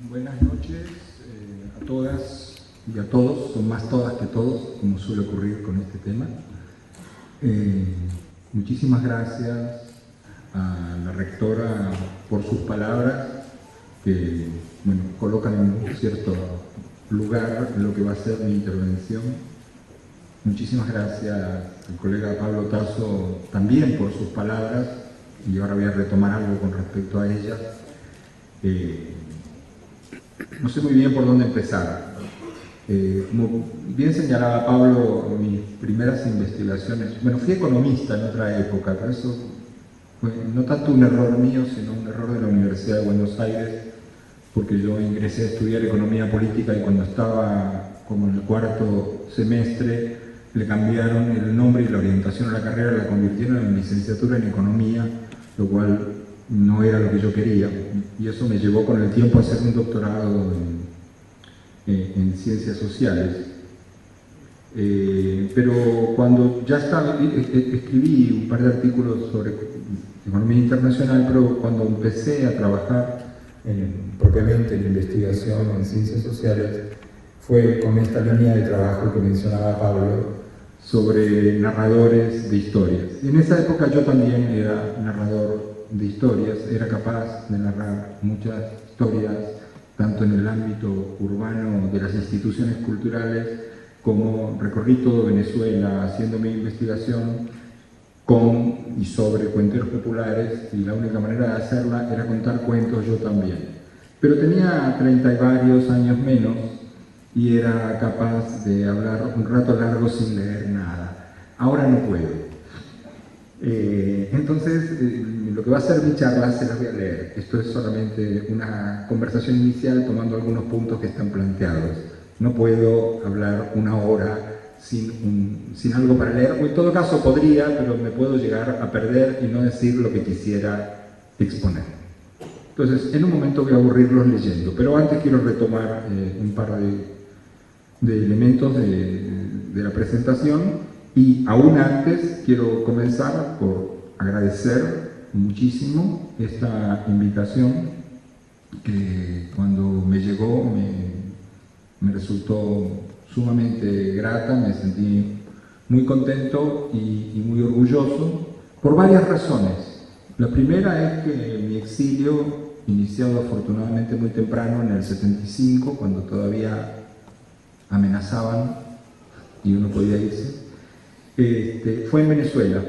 Buenas noches a todas y a todos, son más todas que todos, como suele ocurrir con este tema. Muchísimas gracias a la rectora por sus palabras, que bueno, colocan en un cierto lugar lo que va a ser mi intervención. Muchísimas gracias al colega Pablo Tasso también por sus palabras, y ahora voy a retomar algo con respecto a ellas. No sé muy bien por dónde empezar. Como bien señalaba Pablo, mis primeras investigaciones, bueno, fui economista en otra época, pero eso fue no tanto un error mío, sino un error de la Universidad de Buenos Aires, porque yo ingresé a estudiar economía política y cuando estaba como en el cuarto semestre le cambiaron el nombre y la orientación a la carrera, la convirtieron en licenciatura en economía, lo cual no era lo que yo quería, y eso me llevó con el tiempo a hacer un doctorado en ciencias sociales. Pero cuando ya estaba, escribí un par de artículos sobre economía internacional, pero cuando empecé a trabajar propiamente en investigación en ciencias sociales, fue con esta línea de trabajo que mencionaba Pablo sobre narradores de historias. Y en esa época yo también era narrador de historias, era capaz de narrar muchas historias, tanto en el ámbito urbano de las instituciones culturales, como recorrí todo Venezuela haciendo mi investigación con y sobre cuenteros populares, y la única manera de hacerla era contar cuentos yo también. Pero tenía 30 y varios años menos y era capaz de hablar un rato largo sin leer nada. Ahora no puedo. Entonces, lo que va a ser mi charla se las voy a leer. Esto es solamente una conversación inicial tomando algunos puntos que están planteados. No puedo hablar una hora sin algo para leer, o en todo caso podría, pero me puedo llegar a perder y no decir lo que quisiera exponer. Entonces, en un momento voy a aburrirlos leyendo, pero antes quiero retomar un par de elementos de la presentación. Y aún antes quiero comenzar por agradecer muchísimo esta invitación que cuando me llegó me resultó sumamente grata, me sentí muy contento y muy orgulloso por varias razones. La primera es que mi exilio, iniciado afortunadamente muy temprano en el 75, cuando todavía amenazaban y uno podía irse, fue en Venezuela.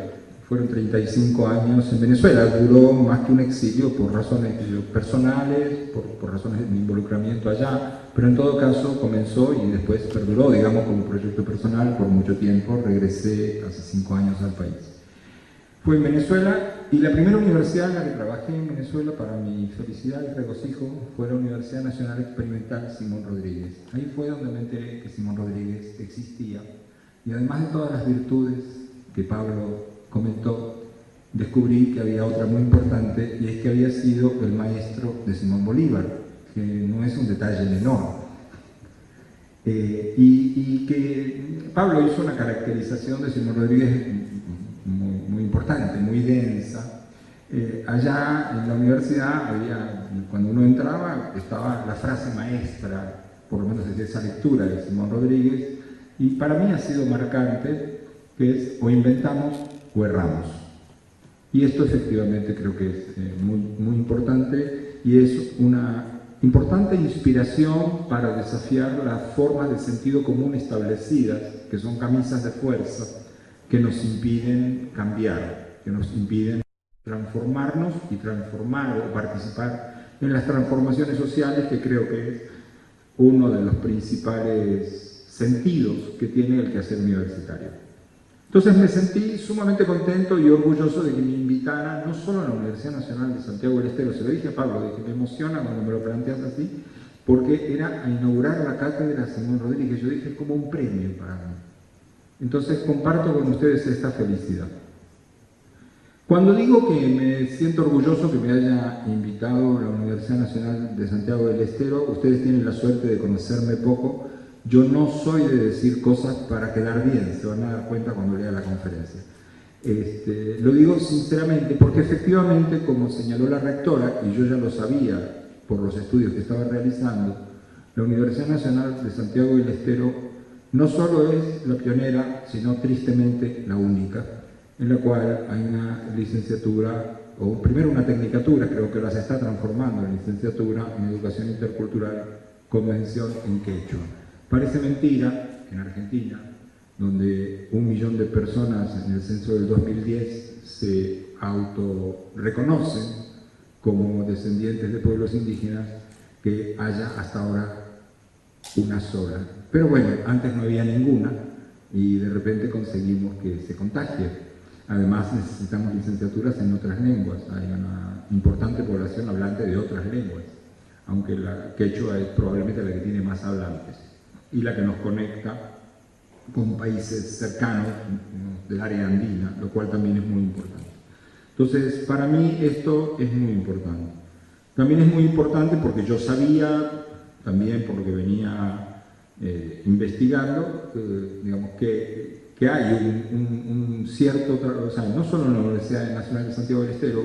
Fueron 35 años en Venezuela. Duró más que un exilio por razones personales, por razones de mi involucramiento allá, pero en todo caso comenzó y después perduró, digamos, como proyecto personal por mucho tiempo. Regresé hace 5 años al país. Fue en Venezuela, y la primera universidad en la que trabajé en Venezuela, para mi felicidad y regocijo, fue la Universidad Nacional Experimental Simón Rodríguez. Ahí fue donde me enteré que Simón Rodríguez existía. Y además de todas las virtudes que Pablo comentó, descubrí que había otra muy importante, y es que había sido el maestro de Simón Bolívar, que no es un detalle menor. Y que Pablo hizo una caracterización de Simón Rodríguez muy importante, muy densa. Allá en la universidad había, cuando uno entraba, estaba la frase maestra, por lo menos desde esa lectura de Simón Rodríguez, y para mí ha sido marcante, que es: o inventamos o erramos. Y esto efectivamente creo que es muy importante, y es una importante inspiración para desafiar las formas de sentido común establecidas, que son camisas de fuerza, que nos impiden cambiar, que nos impiden transformarnos y transformar o participar en las transformaciones sociales, que creo que es uno de los principales sentidos que tiene el quehacer universitario. Entonces me sentí sumamente contento y orgulloso de que me invitara no solo a la Universidad Nacional de Santiago del Estero, se lo dije a Pablo, de que me emociona cuando me lo planteas así, porque era a inaugurar la cátedra Simón Rodríguez. Yo dije, como un premio para mí. Entonces comparto con ustedes esta felicidad. Cuando digo que me siento orgulloso que me haya invitado a la Universidad Nacional de Santiago del Estero, ustedes tienen la suerte de conocerme poco. Yo no soy de decir cosas para quedar bien, se van a dar cuenta cuando lea la conferencia. Lo digo sinceramente porque efectivamente, como señaló la rectora, y yo ya lo sabía por los estudios que estaba realizando, la Universidad Nacional de Santiago del Estero no solo es la pionera, sino tristemente la única, en la cual hay una licenciatura, o primero una tecnicatura, creo que ahora se está transformando en licenciatura en Educación Intercultural con mención en quechua. Parece mentira, en Argentina, donde 1 millón de personas en el censo del 2010 se autorreconocen como descendientes de pueblos indígenas, que haya hasta ahora una sola. Pero bueno, antes no había ninguna y de repente conseguimos que se contagie. Además necesitamos licenciaturas en otras lenguas, hay una importante población hablante de otras lenguas, aunque la quechua es probablemente la que tiene más hablantes y la que nos conecta con países cercanos del área andina, lo cual también es muy importante. Entonces, para mí esto es muy importante. También es muy importante porque yo sabía, también por lo que venía investigando, digamos que hay un cierto, o sea, no solo en la Universidad Nacional de Santiago del Estero,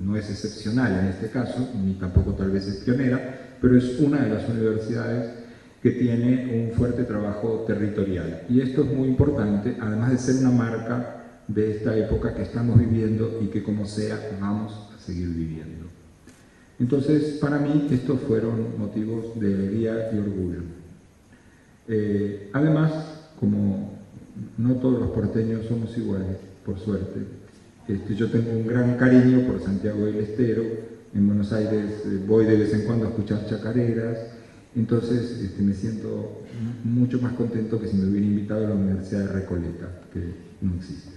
no es excepcional en este caso, ni tampoco tal vez es pionera, pero es una de las universidades que tiene un fuerte trabajo territorial. Y esto es muy importante, además de ser una marca de esta época que estamos viviendo y que como sea vamos a seguir viviendo. Entonces, para mí, estos fueron motivos de alegría y orgullo. Además, como no todos los porteños somos iguales, por suerte, yo tengo un gran cariño por Santiago del Estero. En Buenos Aires voy de vez en cuando a escuchar chacareras, entonces me siento mucho más contento que si me hubiera invitado a la Universidad de Recoleta, que no existe.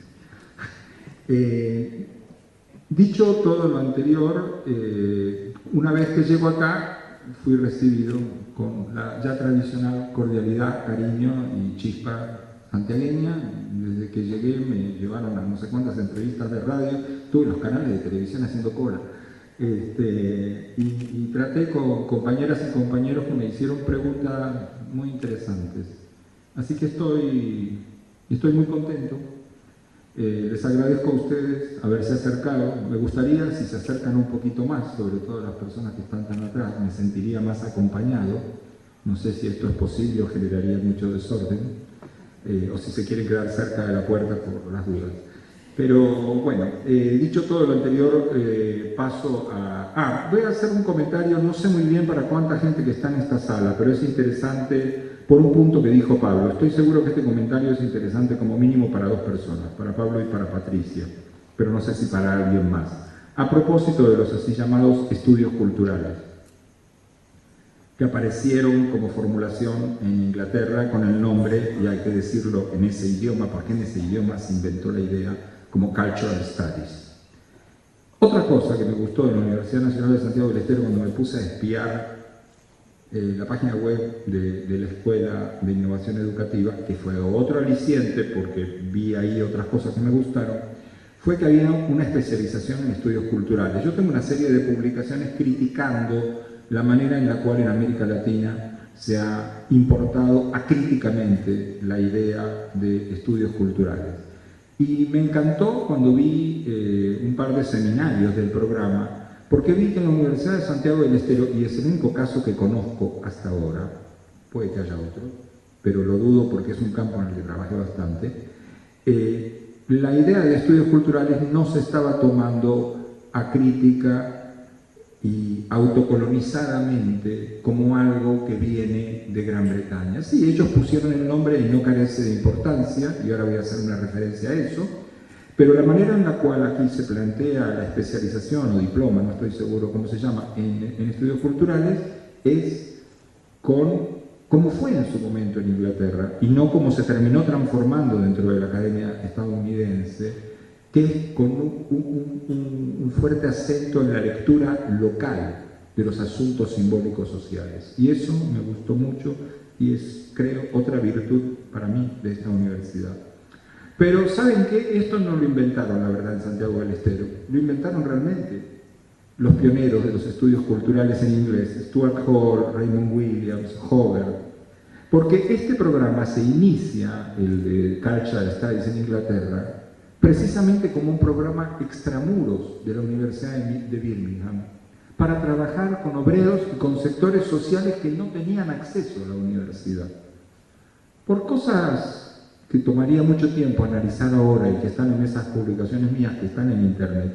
Dicho todo lo anterior, una vez que llego acá, fui recibido con la ya tradicional cordialidad, cariño y chispa santiagueña. Desde que llegué me llevaron a no sé cuántas entrevistas de radio, tuve los canales de televisión haciendo cola. Y traté con compañeras y compañeros que me hicieron preguntas muy interesantes. Así que estoy muy contento. Les agradezco a ustedes haberse acercado. Me gustaría si se acercan un poquito más, sobre todo las personas que están tan atrás, me sentiría más acompañado. No sé si esto es posible o generaría mucho desorden, o si se quieren quedar cerca de la puerta por las dudas. Pero bueno, dicho todo lo anterior, paso a... voy a hacer un comentario, no sé muy bien para cuánta gente que está en esta sala, pero es interesante por un punto que dijo Pablo. Estoy seguro que este comentario es interesante como mínimo para 2 personas, para Pablo y para Patricia, pero no sé si para alguien más. A propósito de los así llamados estudios culturales, que aparecieron como formulación en Inglaterra con el nombre, y hay que decirlo en ese idioma, porque en ese idioma se inventó la idea, como Cultural Studies. Otra cosa que me gustó de la Universidad Nacional de Santiago del Estero cuando me puse a espiar la página web de la Escuela de Innovación Educativa, que fue otro aliciente porque vi ahí otras cosas que me gustaron, fue que había una especialización en estudios culturales. Yo tengo una serie de publicaciones criticando la manera en la cual en América Latina se ha importado acríticamente la idea de estudios culturales. Y me encantó cuando vi un par de seminarios del programa, porque vi que en la Universidad de Santiago del Estero, y es el único caso que conozco hasta ahora, puede que haya otro, pero lo dudo porque es un campo en el que trabajé bastante, la idea de estudios culturales no se estaba tomando acrítica y autocolonizadamente como algo que viene de Gran Bretaña. Sí, ellos pusieron el nombre y no carece de importancia, y ahora voy a hacer una referencia a eso, pero la manera en la cual aquí se plantea la especialización o diploma, no estoy seguro cómo se llama, en estudios culturales, es como fue en su momento en Inglaterra, y no como se terminó transformando dentro de la academia estadounidense, que es con un fuerte acento en la lectura local de los asuntos simbólicos sociales. Y eso me gustó mucho y es, creo, otra virtud para mí de esta universidad. Pero ¿saben qué? Esto no lo inventaron, la verdad, en Santiago del Estero. Lo inventaron realmente los pioneros de los estudios culturales en inglés, Stuart Hall, Raymond Williams, Hoover. Porque este programa se inicia, el de Cultural Studies en Inglaterra, precisamente como un programa extramuros de la Universidad de Birmingham, para trabajar con obreros y con sectores sociales que no tenían acceso a la universidad. Por cosas que tomaría mucho tiempo analizar ahora y que están en esas publicaciones mías que están en internet,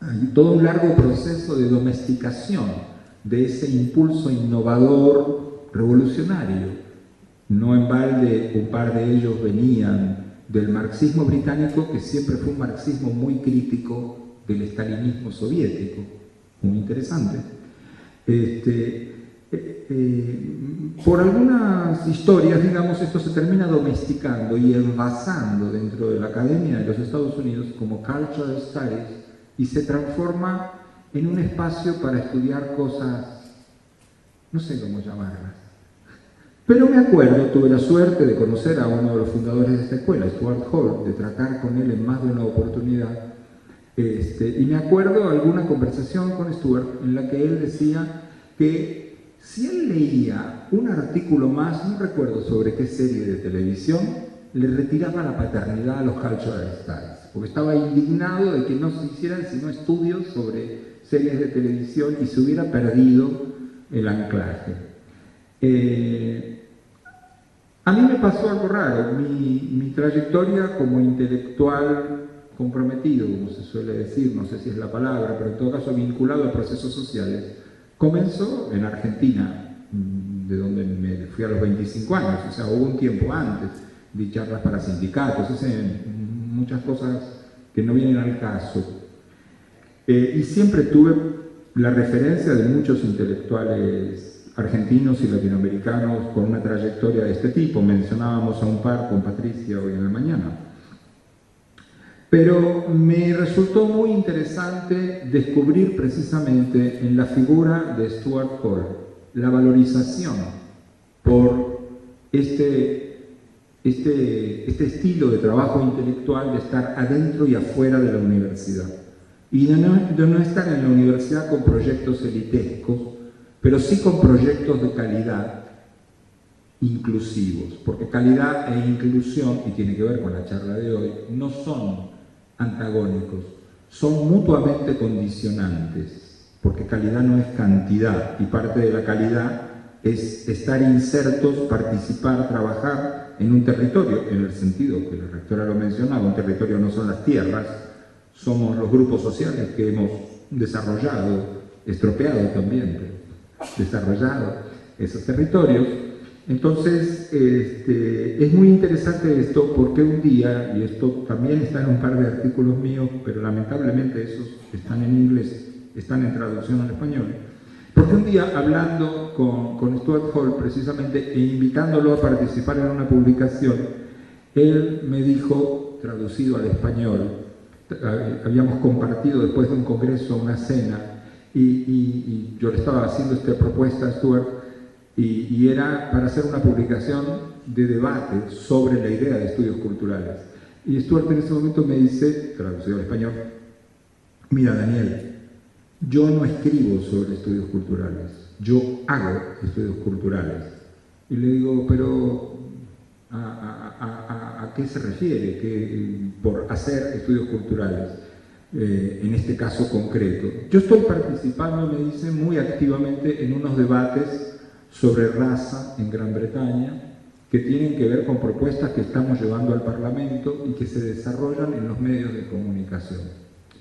hay todo un largo proceso de domesticación de ese impulso innovador revolucionario. No en balde, un par de ellos venían del marxismo británico, que siempre fue un marxismo muy crítico del estalinismo soviético, muy interesante. Por algunas historias, digamos, esto se termina domesticando y envasando dentro de la academia de los Estados Unidos como Cultural Studies y se transforma en un espacio para estudiar cosas, no sé cómo llamarlas. Pero me acuerdo, tuve la suerte de conocer a uno de los fundadores de esta escuela, Stuart Hall, de tratar con él en más de una oportunidad. Y me acuerdo alguna conversación con Stuart en la que él decía que si él leía un artículo más, no recuerdo sobre qué serie de televisión, le retiraba la paternidad a los Cultural Studies, porque estaba indignado de que no se hicieran sino estudios sobre series de televisión y se hubiera perdido el anclaje. A mí me pasó algo raro. Mi trayectoria como intelectual comprometido, como se suele decir, no sé si es la palabra, pero en todo caso vinculado a procesos sociales, comenzó en Argentina, de donde me fui a los 25 años, o sea, hubo un tiempo antes, di charlas para sindicatos, hice muchas cosas que no vienen al caso. Y siempre tuve la referencia de muchos intelectuales argentinos y latinoamericanos con una trayectoria de este tipo. Mencionábamos a un par con Patricia hoy en la mañana. Pero me resultó muy interesante descubrir precisamente en la figura de Stuart Hall la valorización por este estilo de trabajo intelectual de estar adentro y afuera de la universidad. Y de no estar en la universidad con proyectos elitescos, pero sí con proyectos de calidad inclusivos, porque calidad e inclusión, y tiene que ver con la charla de hoy, no son antagónicos, son mutuamente condicionantes, porque calidad no es cantidad, y parte de la calidad es estar insertos, participar, trabajar en un territorio, en el sentido que la rectora lo mencionaba, un territorio no son las tierras, somos los grupos sociales que hemos desarrollado, estropeado también, pero desarrollado esos territorios. Entonces, es muy interesante esto porque un día, y esto también está en un par de artículos míos, pero lamentablemente esos están en inglés, están en traducción al español, porque un día hablando con Stuart Hall precisamente e invitándolo a participar en una publicación, él me dijo, traducido al español, habíamos compartido después de un congreso una cena, y yo le estaba haciendo esta propuesta a Stuart, y era para hacer una publicación de debate sobre la idea de estudios culturales. Y Stuart en ese momento me dice, traducido al español, mira Daniel, yo no escribo sobre estudios culturales, yo hago estudios culturales. Y le digo, pero ¿a qué se refiere por hacer estudios culturales? En este caso concreto. Yo estoy participando, me dice, muy activamente en unos debates sobre raza en Gran Bretaña que tienen que ver con propuestas que estamos llevando al Parlamento y que se desarrollan en los medios de comunicación.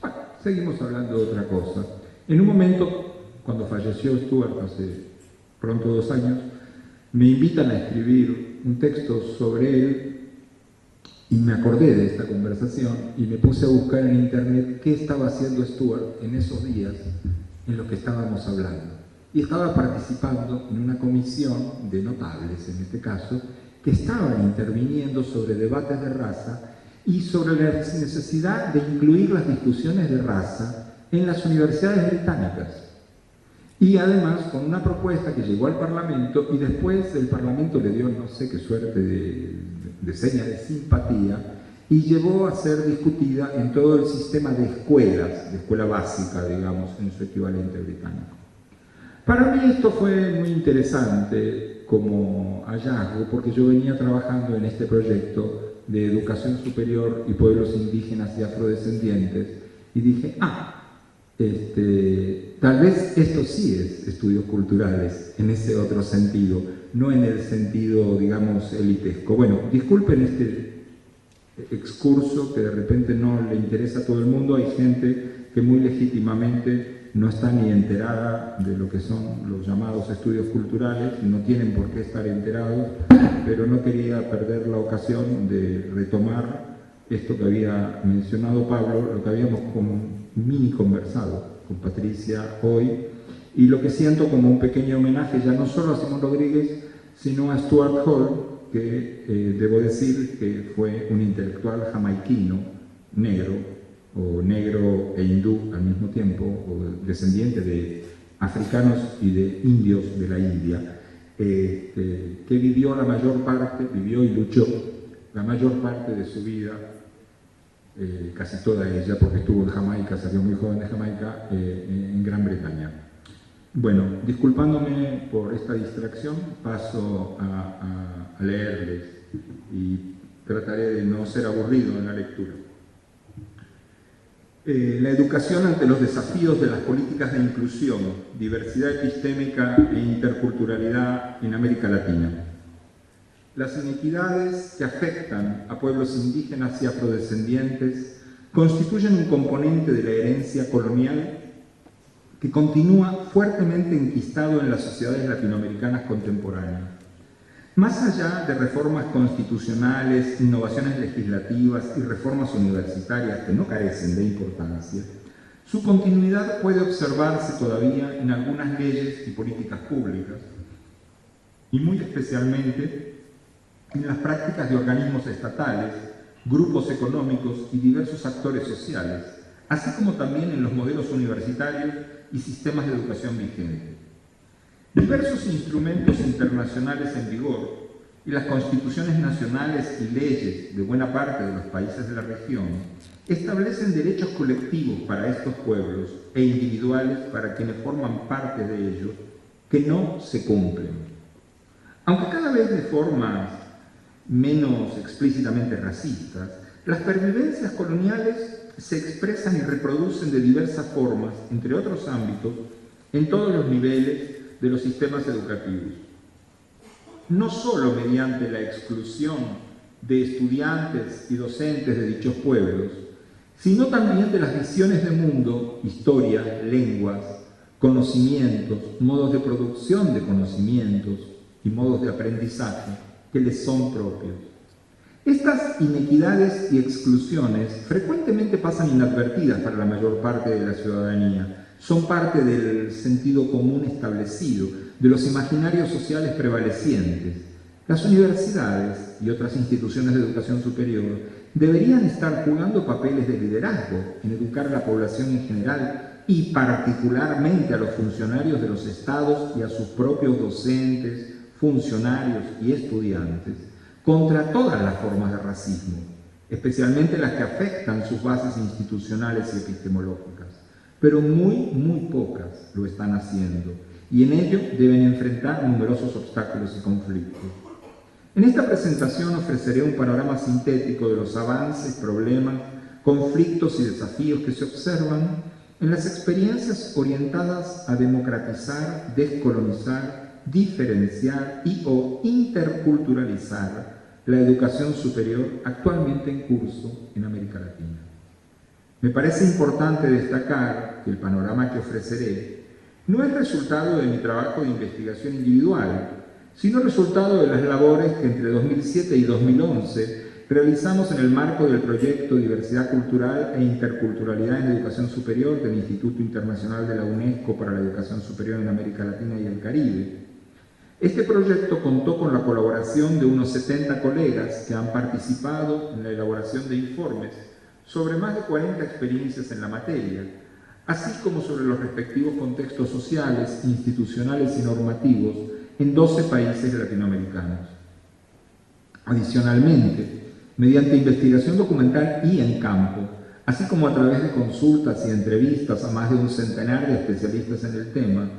Bueno, seguimos hablando de otra cosa. En un momento, cuando falleció Stuart, hace pronto 2 años, me invitan a escribir un texto sobre él y me acordé de esta conversación y me puse a buscar en internet qué estaba haciendo Stuart en esos días en los que estábamos hablando. Y estaba participando en una comisión de notables, en este caso, que estaban interviniendo sobre debates de raza y sobre la necesidad de incluir las discusiones de raza en las universidades británicas. Y además con una propuesta que llegó al Parlamento y después el Parlamento le dio no sé qué suerte de seña de simpatía y llevó a ser discutida en todo el sistema de escuelas, de escuela básica, digamos, en su equivalente británico. Para mí esto fue muy interesante como hallazgo, porque yo venía trabajando en este proyecto de educación superior y pueblos indígenas y afrodescendientes, y dije, Tal vez esto sí es estudios culturales, en ese otro sentido, no en el sentido, digamos, elitesco. Bueno, disculpen este excurso que de repente no le interesa a todo el mundo. Hay gente que muy legítimamente no está ni enterada de lo que son los llamados estudios culturales, no tienen por qué estar enterados, pero no quería perder la ocasión de retomar esto que había mencionado Pablo, lo que habíamos mini conversado con Patricia hoy, y lo que siento como un pequeño homenaje ya no solo a Simón Rodríguez, sino a Stuart Hall, que debo decir que fue un intelectual jamaiquino, negro, o negro e hindú al mismo tiempo, o descendiente de africanos y de indios de la India, que vivió la mayor parte, vivió y luchó la mayor parte de su vida, casi toda ella, porque estuvo en Jamaica, salió muy joven de Jamaica, en Gran Bretaña. Bueno, disculpándome por esta distracción, paso a leerles y trataré de no ser aburrido en la lectura. La educación ante los desafíos de las políticas de inclusión, diversidad epistémica e interculturalidad en América Latina. Las inequidades que afectan a pueblos indígenas y afrodescendientes constituyen un componente de la herencia colonial que continúa fuertemente enquistado en las sociedades latinoamericanas contemporáneas. Más allá de reformas constitucionales, innovaciones legislativas y reformas universitarias que no carecen de importancia, su continuidad puede observarse todavía en algunas leyes y políticas públicas, y muy especialmente en las prácticas de organismos estatales, grupos económicos y diversos actores sociales, así como también en los modelos universitarios y sistemas de educación vigentes. Diversos instrumentos internacionales en vigor y las constituciones nacionales y leyes de buena parte de los países de la región establecen derechos colectivos para estos pueblos e individuales para quienes forman parte de ellos que no se cumplen. Aunque cada vez de formas menos explícitamente racistas, las pervivencias coloniales se expresan y reproducen de diversas formas, entre otros ámbitos, en todos los niveles de los sistemas educativos. No solo mediante la exclusión de estudiantes y docentes de dichos pueblos, sino también de las visiones de mundo, historias, lenguas, conocimientos, modos de producción de conocimientos y modos de aprendizaje que les son propios. Estas inequidades y exclusiones frecuentemente pasan inadvertidas para la mayor parte de la ciudadanía. Son parte del sentido común establecido, de los imaginarios sociales prevalecientes. Las universidades y otras instituciones de educación superior deberían estar jugando papeles de liderazgo en educar a la población en general y particularmente a los funcionarios de los estados y a sus propios docentes, funcionarios y estudiantes contra todas las formas de racismo, especialmente las que afectan sus bases institucionales y epistemológicas. Pero muy pocas lo están haciendo, y en ello deben enfrentar numerosos obstáculos y conflictos. En esta presentación ofreceré un panorama sintético de los avances, problemas, conflictos y desafíos que se observan en las experiencias orientadas a democratizar, descolonizar, diferenciar y o interculturalizar la educación superior actualmente en curso en América Latina. Me parece importante destacar que el panorama que ofreceré no es resultado de mi trabajo de investigación individual, sino resultado de las labores que entre 2007 y 2011 realizamos en el marco del proyecto Diversidad Cultural e Interculturalidad en Educación Superior del Instituto Internacional de la UNESCO para la Educación Superior en América Latina y el Caribe. Este proyecto contó con la colaboración de unos 70 colegas que han participado en la elaboración de informes sobre más de 40 experiencias en la materia, así como sobre los respectivos contextos sociales, institucionales y normativos en 12 países latinoamericanos. Adicionalmente, mediante investigación documental y en campo, así como a través de consultas y entrevistas a más de un centenar de especialistas en el tema,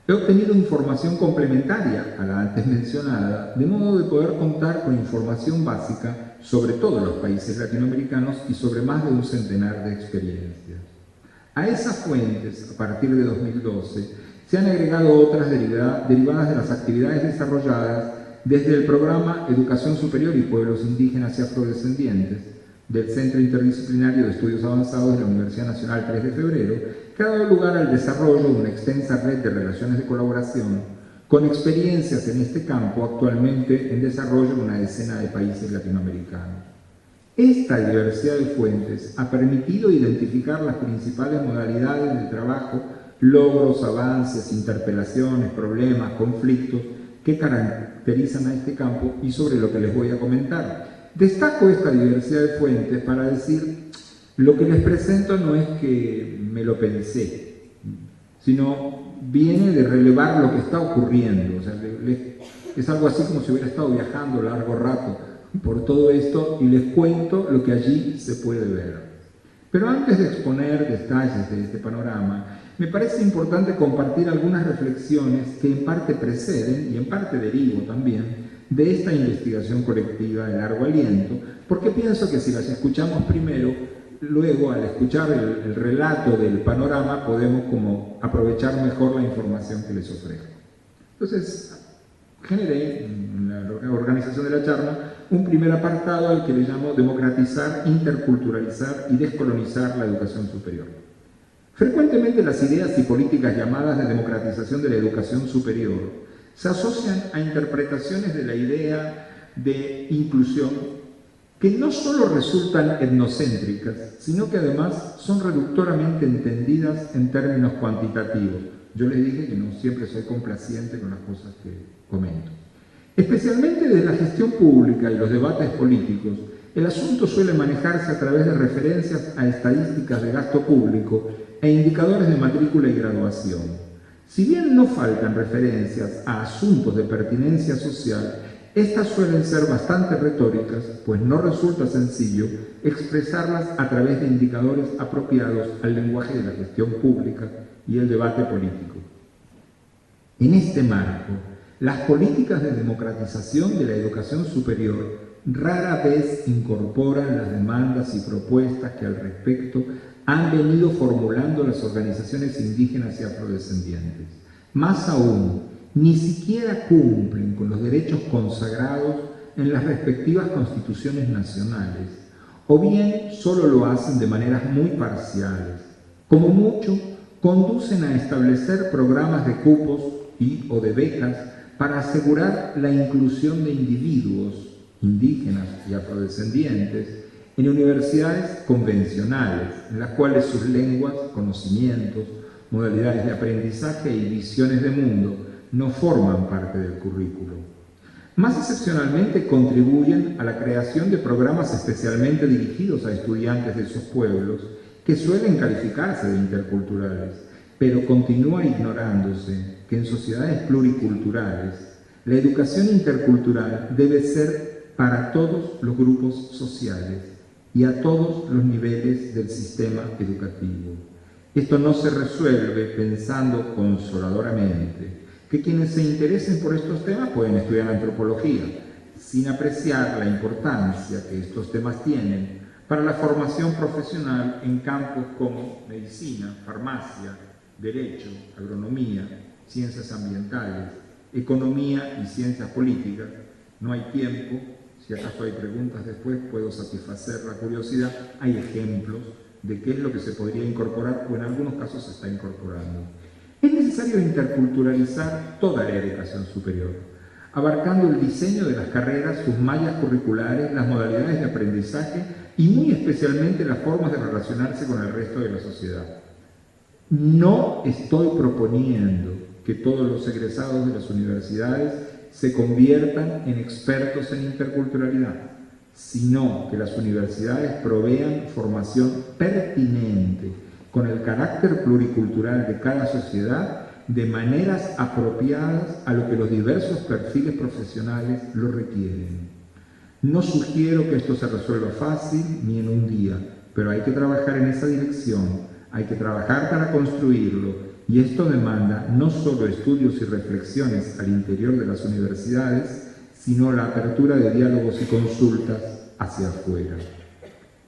he obtenido información complementaria a la antes mencionada, de modo de poder contar con información básica sobre todos los países latinoamericanos y sobre más de un centenar de experiencias. A esas fuentes, a partir de 2012, se han agregado otras derivadas de las actividades desarrolladas desde el programa Educación Superior y Pueblos Indígenas y Afrodescendientes del Centro Interdisciplinario de Estudios Avanzados de la Universidad Nacional 3 de Febrero, que ha dado lugar al desarrollo de una extensa red de relaciones de colaboración con experiencias en este campo actualmente en desarrollo en una decena de países latinoamericanos. Esta diversidad de fuentes ha permitido identificar las principales modalidades del trabajo, logros, avances, interpelaciones, problemas, conflictos que caracterizan a este campo y sobre lo que les voy a comentar. Destaco esta diversidad de fuentes para decir, lo que les presento no es que me lo pensé, sino viene de relevar lo que está ocurriendo. O sea, es algo así como si hubiera estado viajando largo rato por todo esto y les cuento lo que allí se puede ver. Pero antes de exponer detalles de este panorama, me parece importante compartir algunas reflexiones que en parte preceden y en parte derivo también de esta investigación colectiva de largo aliento, porque pienso que si las escuchamos primero, luego al escuchar el relato del panorama podemos como aprovechar mejor la información que les ofrezco. Entonces, generé en la organización de la charla un primer apartado al que le llamo democratizar, interculturalizar y descolonizar la educación superior. Frecuentemente las ideas y políticas llamadas de democratización de la educación superior se asocian a interpretaciones de la idea de inclusión que no solo resultan etnocéntricas, sino que además son reductoramente entendidas en términos cuantitativos. Yo les dije que no siempre soy complaciente con las cosas que comento. Especialmente desde la gestión pública y los debates políticos, el asunto suele manejarse a través de referencias a estadísticas de gasto público e indicadores de matrícula y graduación. Si bien no faltan referencias a asuntos de pertinencia social, estas suelen ser bastante retóricas, pues no resulta sencillo expresarlas a través de indicadores apropiados al lenguaje de la gestión pública y el debate político. En este marco, las políticas de democratización de la educación superior rara vez incorporan las demandas y propuestas que al respecto han venido formulando las organizaciones indígenas y afrodescendientes. Más aún, ni siquiera cumplen con los derechos consagrados en las respectivas constituciones nacionales, o bien solo lo hacen de maneras muy parciales. Como mucho, conducen a establecer programas de cupos o de becas para asegurar la inclusión de individuos indígenas y afrodescendientes en universidades convencionales, en las cuales sus lenguas, conocimientos, modalidades de aprendizaje y visiones de mundo no forman parte del currículo. Más excepcionalmente contribuyen a la creación de programas especialmente dirigidos a estudiantes de esos pueblos que suelen calificarse de interculturales, pero continúa ignorándose que en sociedades pluriculturales la educación intercultural debe ser para todos los grupos sociales y a todos los niveles del sistema educativo. Esto no se resuelve pensando consoladoramente que quienes se interesen por estos temas pueden estudiar antropología, sin apreciar la importancia que estos temas tienen para la formación profesional en campos como medicina, farmacia, derecho, agronomía, ciencias ambientales, economía y ciencias políticas. No hay tiempo, si acaso hay preguntas después puedo satisfacer la curiosidad. Hay ejemplos de qué es lo que se podría incorporar o en algunos casos se está incorporando. Es necesario interculturalizar toda la educación superior, abarcando el diseño de las carreras, sus mallas curriculares, las modalidades de aprendizaje y muy especialmente las formas de relacionarse con el resto de la sociedad. No estoy proponiendo que todos los egresados de las universidades se conviertan en expertos en interculturalidad, sino que las universidades provean formación pertinente con el carácter pluricultural de cada sociedad de maneras apropiadas a lo que los diversos perfiles profesionales lo requieren. No sugiero que esto se resuelva fácil ni en un día, pero hay que trabajar en esa dirección, hay que trabajar para construirlo, y esto demanda no solo estudios y reflexiones al interior de las universidades, sino la apertura de diálogos y consultas hacia afuera.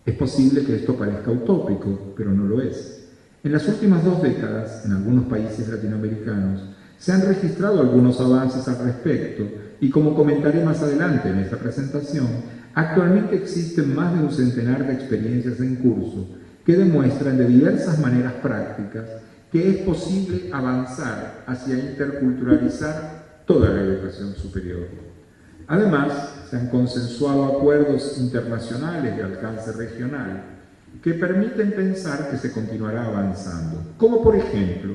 Es posible que esto parezca utópico, pero no lo es. En las últimas 2 décadas, en algunos países latinoamericanos, se han registrado algunos avances al respecto y, como comentaré más adelante en esta presentación, actualmente existen más de un centenar de experiencias en curso que demuestran de diversas maneras prácticas que es posible avanzar hacia interculturalizar toda la educación superior. Además, se han consensuado acuerdos internacionales de alcance regional que permiten pensar que se continuará avanzando, como por ejemplo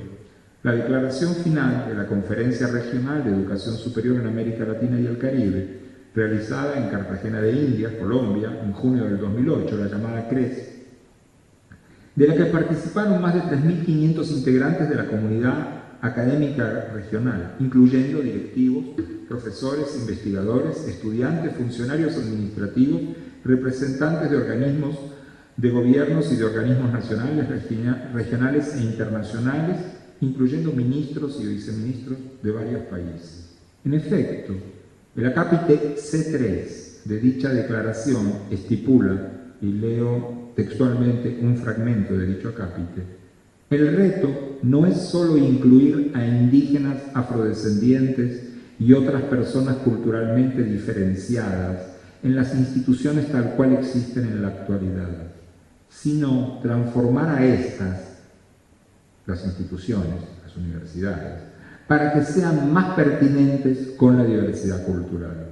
la declaración final de la Conferencia Regional de Educación Superior en América Latina y el Caribe, realizada en Cartagena de Indias, Colombia, en junio del 2008, la llamada CRES, de la que participaron más de 3.500 integrantes de la comunidad académica regional, incluyendo directivos, profesores, investigadores, estudiantes, funcionarios administrativos, representantes de organismos de gobiernos y de organismos nacionales, regionales e internacionales, incluyendo ministros y viceministros de varios países. En efecto, el acápite C3 de dicha declaración estipula, y leo textualmente un fragmento de dicho acápite: el reto no es solo incluir a indígenas, afrodescendientes y otras personas culturalmente diferenciadas en las instituciones tal cual existen en la actualidad, sino transformar a estas, las instituciones, las universidades, para que sean más pertinentes con la diversidad cultural.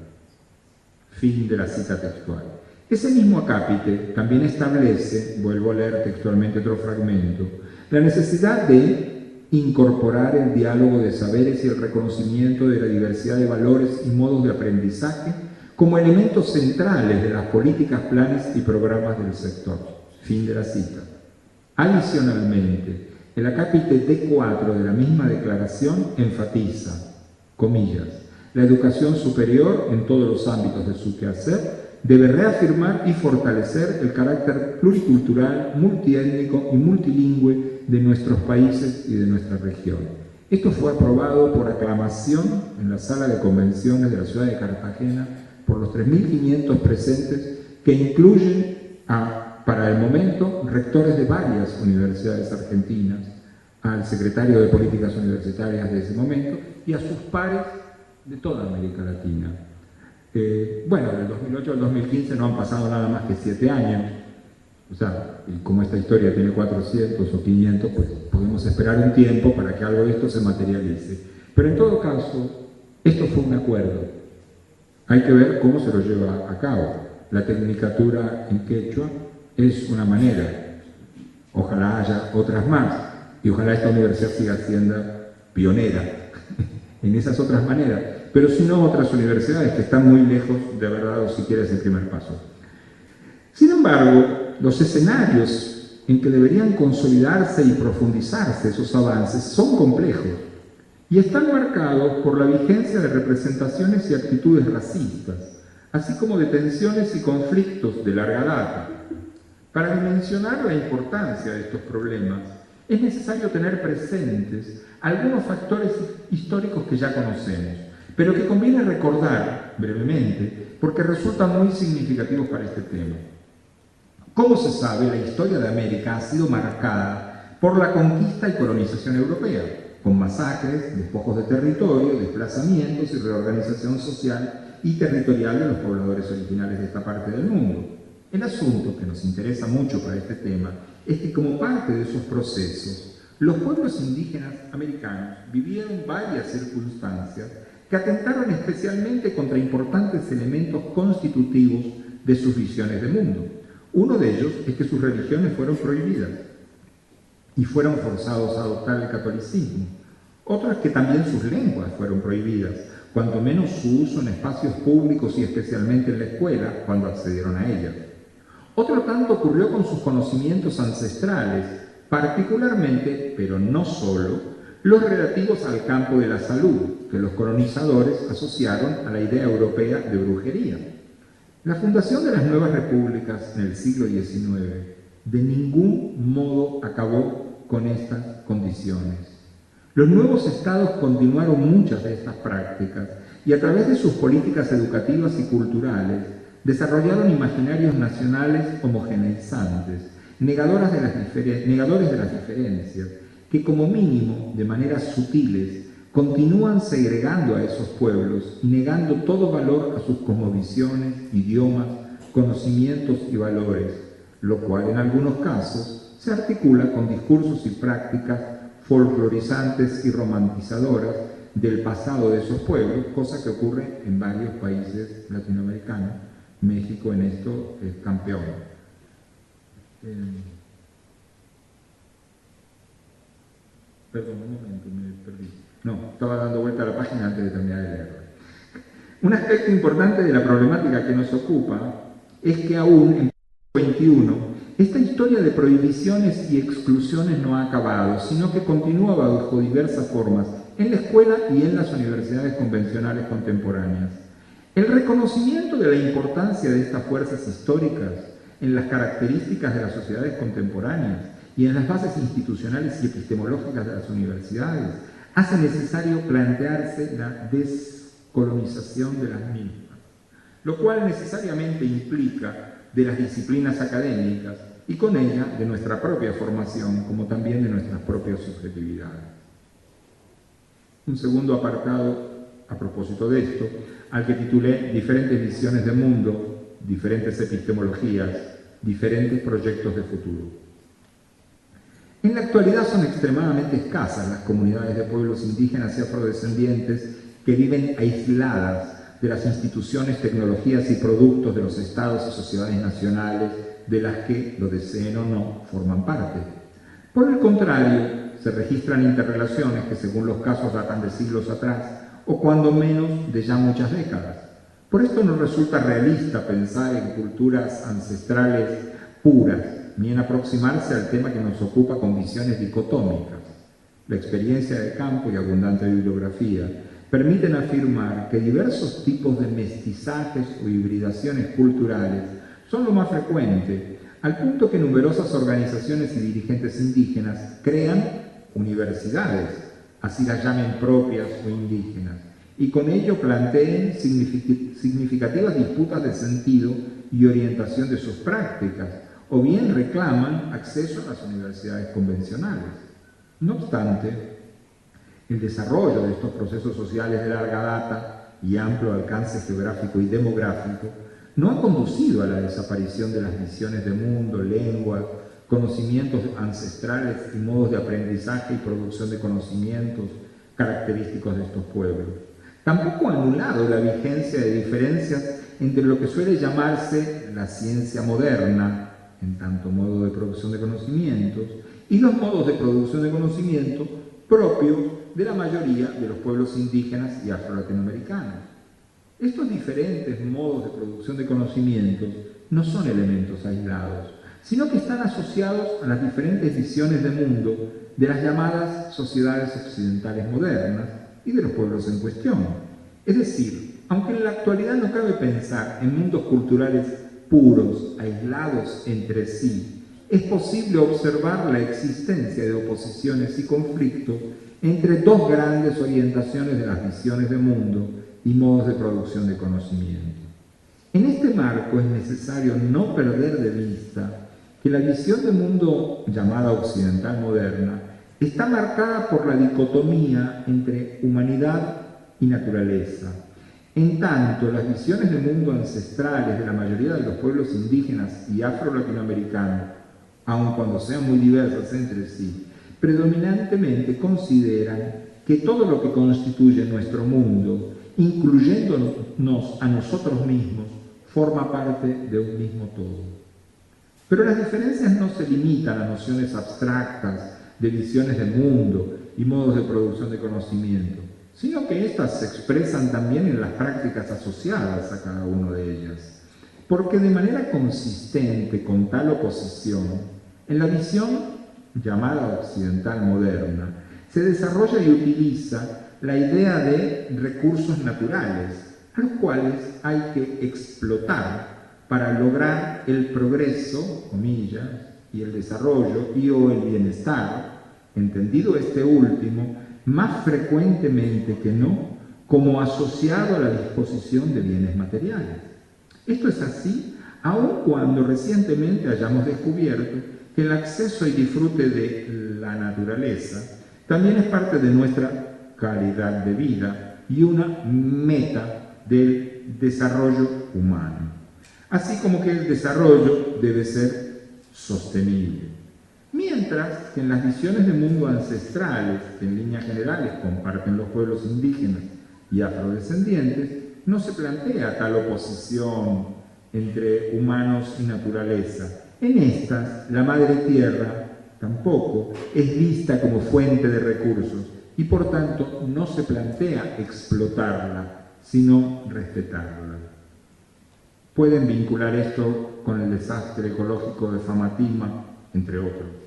Fin de la cita textual. Ese mismo acápite también establece, vuelvo a leer textualmente otro fragmento, la necesidad de incorporar el diálogo de saberes y el reconocimiento de la diversidad de valores y modos de aprendizaje como elementos centrales de las políticas, planes y programas del sector. Fin de la cita. Adicionalmente, el acápite D4 de la misma declaración enfatiza, comillas, la educación superior en todos los ámbitos de su quehacer debe reafirmar y fortalecer el carácter pluricultural, multiétnico y multilingüe de nuestros países y de nuestra región. Esto fue aprobado por aclamación en la sala de convenciones de la ciudad de Cartagena por los 3.500 presentes, que incluyen para el momento, rectores de varias universidades argentinas, al secretario de Políticas Universitarias de ese momento y a sus pares de toda América Latina. Bueno, del 2008 al 2015 no han pasado nada más que 7 años, o sea, y como esta historia tiene 400 o 500, pues podemos esperar un tiempo para que algo de esto se materialice. Pero en todo caso, esto fue un acuerdo. Hay que ver cómo se lo lleva a cabo. La tecnicatura en quechua es una manera, ojalá haya otras más, y ojalá esta universidad siga siendo pionera en esas otras maneras, pero si no otras universidades que están muy lejos de haber dado siquiera ese primer paso. Sin embargo, los escenarios en que deberían consolidarse y profundizarse esos avances son complejos y están marcados por la vigencia de representaciones y actitudes racistas, así como de tensiones y conflictos de larga data. Para dimensionar la importancia de estos problemas, es necesario tener presentes algunos factores históricos que ya conocemos, pero que conviene recordar brevemente porque resultan muy significativos para este tema. Como se sabe, la historia de América ha sido marcada por la conquista y colonización europea, con masacres, despojos de territorio, desplazamientos y reorganización social y territorial de los pobladores originales de esta parte del mundo. El asunto que nos interesa mucho para este tema es que, como parte de esos procesos, los pueblos indígenas americanos vivieron varias circunstancias que atentaron especialmente contra importantes elementos constitutivos de sus visiones de mundo. Uno de ellos es que sus religiones fueron prohibidas y fueron forzados a adoptar el catolicismo. Otro es que también sus lenguas fueron prohibidas, cuanto menos su uso en espacios públicos y especialmente en la escuela, cuando accedieron a ellas. Otro tanto ocurrió con sus conocimientos ancestrales, particularmente, pero no solo, los relativos al campo de la salud, que los colonizadores asociaron a la idea europea de brujería. La fundación de las nuevas repúblicas en el siglo XIX de ningún modo acabó con estas condiciones. Los nuevos estados continuaron muchas de estas prácticas y a través de sus políticas educativas y culturales desarrollaron imaginarios nacionales homogeneizantes negadores de las diferencias, que como mínimo, de maneras sutiles, continúan segregando a esos pueblos y negando todo valor a sus cosmovisiones, idiomas, conocimientos y valores, lo cual en algunos casos se articula con discursos y prácticas folclorizantes y romantizadoras del pasado de esos pueblos, cosa que ocurre en varios países latinoamericanos. México en esto es campeón. Perdón, un momento, me perdí. No, estaba dando vuelta a la página antes de terminar de leerla. Un aspecto importante de la problemática que nos ocupa es que aún en el siglo XXI esta historia de prohibiciones y exclusiones no ha acabado, sino que continúa bajo diversas formas en la escuela y en las universidades convencionales contemporáneas. El reconocimiento de la importancia de estas fuerzas históricas en las características de las sociedades contemporáneas y en las bases institucionales y epistemológicas de las universidades hace necesario plantearse la descolonización de las mismas, lo cual necesariamente implica de las disciplinas académicas y con ella de nuestra propia formación, como también de nuestras propias subjetividades. Un segundo apartado a propósito de esto, al que titulé Diferentes visiones de mundo, diferentes epistemologías, diferentes proyectos de futuro. En la actualidad son extremadamente escasas las comunidades de pueblos indígenas y afrodescendientes que viven aisladas de las instituciones, tecnologías y productos de los estados y sociedades nacionales de las que, lo deseen o no, forman parte. Por el contrario, se registran interrelaciones que según los casos datan de siglos atrás o cuando menos de ya muchas décadas. Por esto nos resulta realista pensar en culturas ancestrales puras, ni en aproximarse al tema que nos ocupa con visiones dicotómicas. La experiencia de campo y abundante bibliografía permiten afirmar que diversos tipos de mestizajes o hibridaciones culturales son lo más frecuente, al punto que numerosas organizaciones y dirigentes indígenas crean universidades, así las llamen propias o indígenas, y con ello planteen significativas disputas de sentido y orientación de sus prácticas, o bien reclaman acceso a las universidades convencionales. No obstante, el desarrollo de estos procesos sociales de larga data y amplio alcance geográfico y demográfico no ha conducido a la desaparición de las visiones de mundo, lengua, conocimientos ancestrales y modos de aprendizaje y producción de conocimientos característicos de estos pueblos. Tampoco ha anulado la vigencia de diferencias entre lo que suele llamarse la ciencia moderna, en tanto modo de producción de conocimientos, y los modos de producción de conocimiento propios de la mayoría de los pueblos indígenas y afro-latinoamericanos. Estos diferentes modos de producción de conocimientos no son elementos aislados, sino que están asociados a las diferentes visiones de mundo de las llamadas sociedades occidentales modernas y de los pueblos en cuestión. Es decir, aunque en la actualidad no cabe pensar en mundos culturales puros, aislados entre sí, es posible observar la existencia de oposiciones y conflictos entre dos grandes orientaciones de las visiones de mundo y modos de producción de conocimiento. En este marco es necesario no perder de vista que la visión de mundo llamada occidental moderna está marcada por la dicotomía entre humanidad y naturaleza. En tanto, las visiones de mundo ancestrales de la mayoría de los pueblos indígenas y afro-latinoamericanos, aun cuando sean muy diversas entre sí, predominantemente consideran que todo lo que constituye nuestro mundo, incluyéndonos a nosotros mismos, forma parte de un mismo todo. Pero las diferencias no se limitan a nociones abstractas de visiones del mundo y modos de producción de conocimiento, sino que éstas se expresan también en las prácticas asociadas a cada una de ellas. Porque de manera consistente con tal oposición, en la visión llamada occidental moderna, se desarrolla y utiliza la idea de recursos naturales, a los cuales hay que explotar para lograr el progreso, comillas, y el desarrollo y o el bienestar, entendido este último, más frecuentemente que no, como asociado a la disposición de bienes materiales. Esto es así, aun cuando recientemente hayamos descubierto que el acceso y disfrute de la naturaleza también es parte de nuestra calidad de vida y una meta del desarrollo humano, así como que el desarrollo debe ser sostenible. Mientras que en las visiones de mundo ancestrales, que en líneas generales comparten los pueblos indígenas y afrodescendientes, no se plantea tal oposición entre humanos y naturaleza. En estas, la madre tierra tampoco es vista como fuente de recursos y por tanto no se plantea explotarla, sino respetarla. Pueden vincular esto con el desastre ecológico de Famatima, entre otros.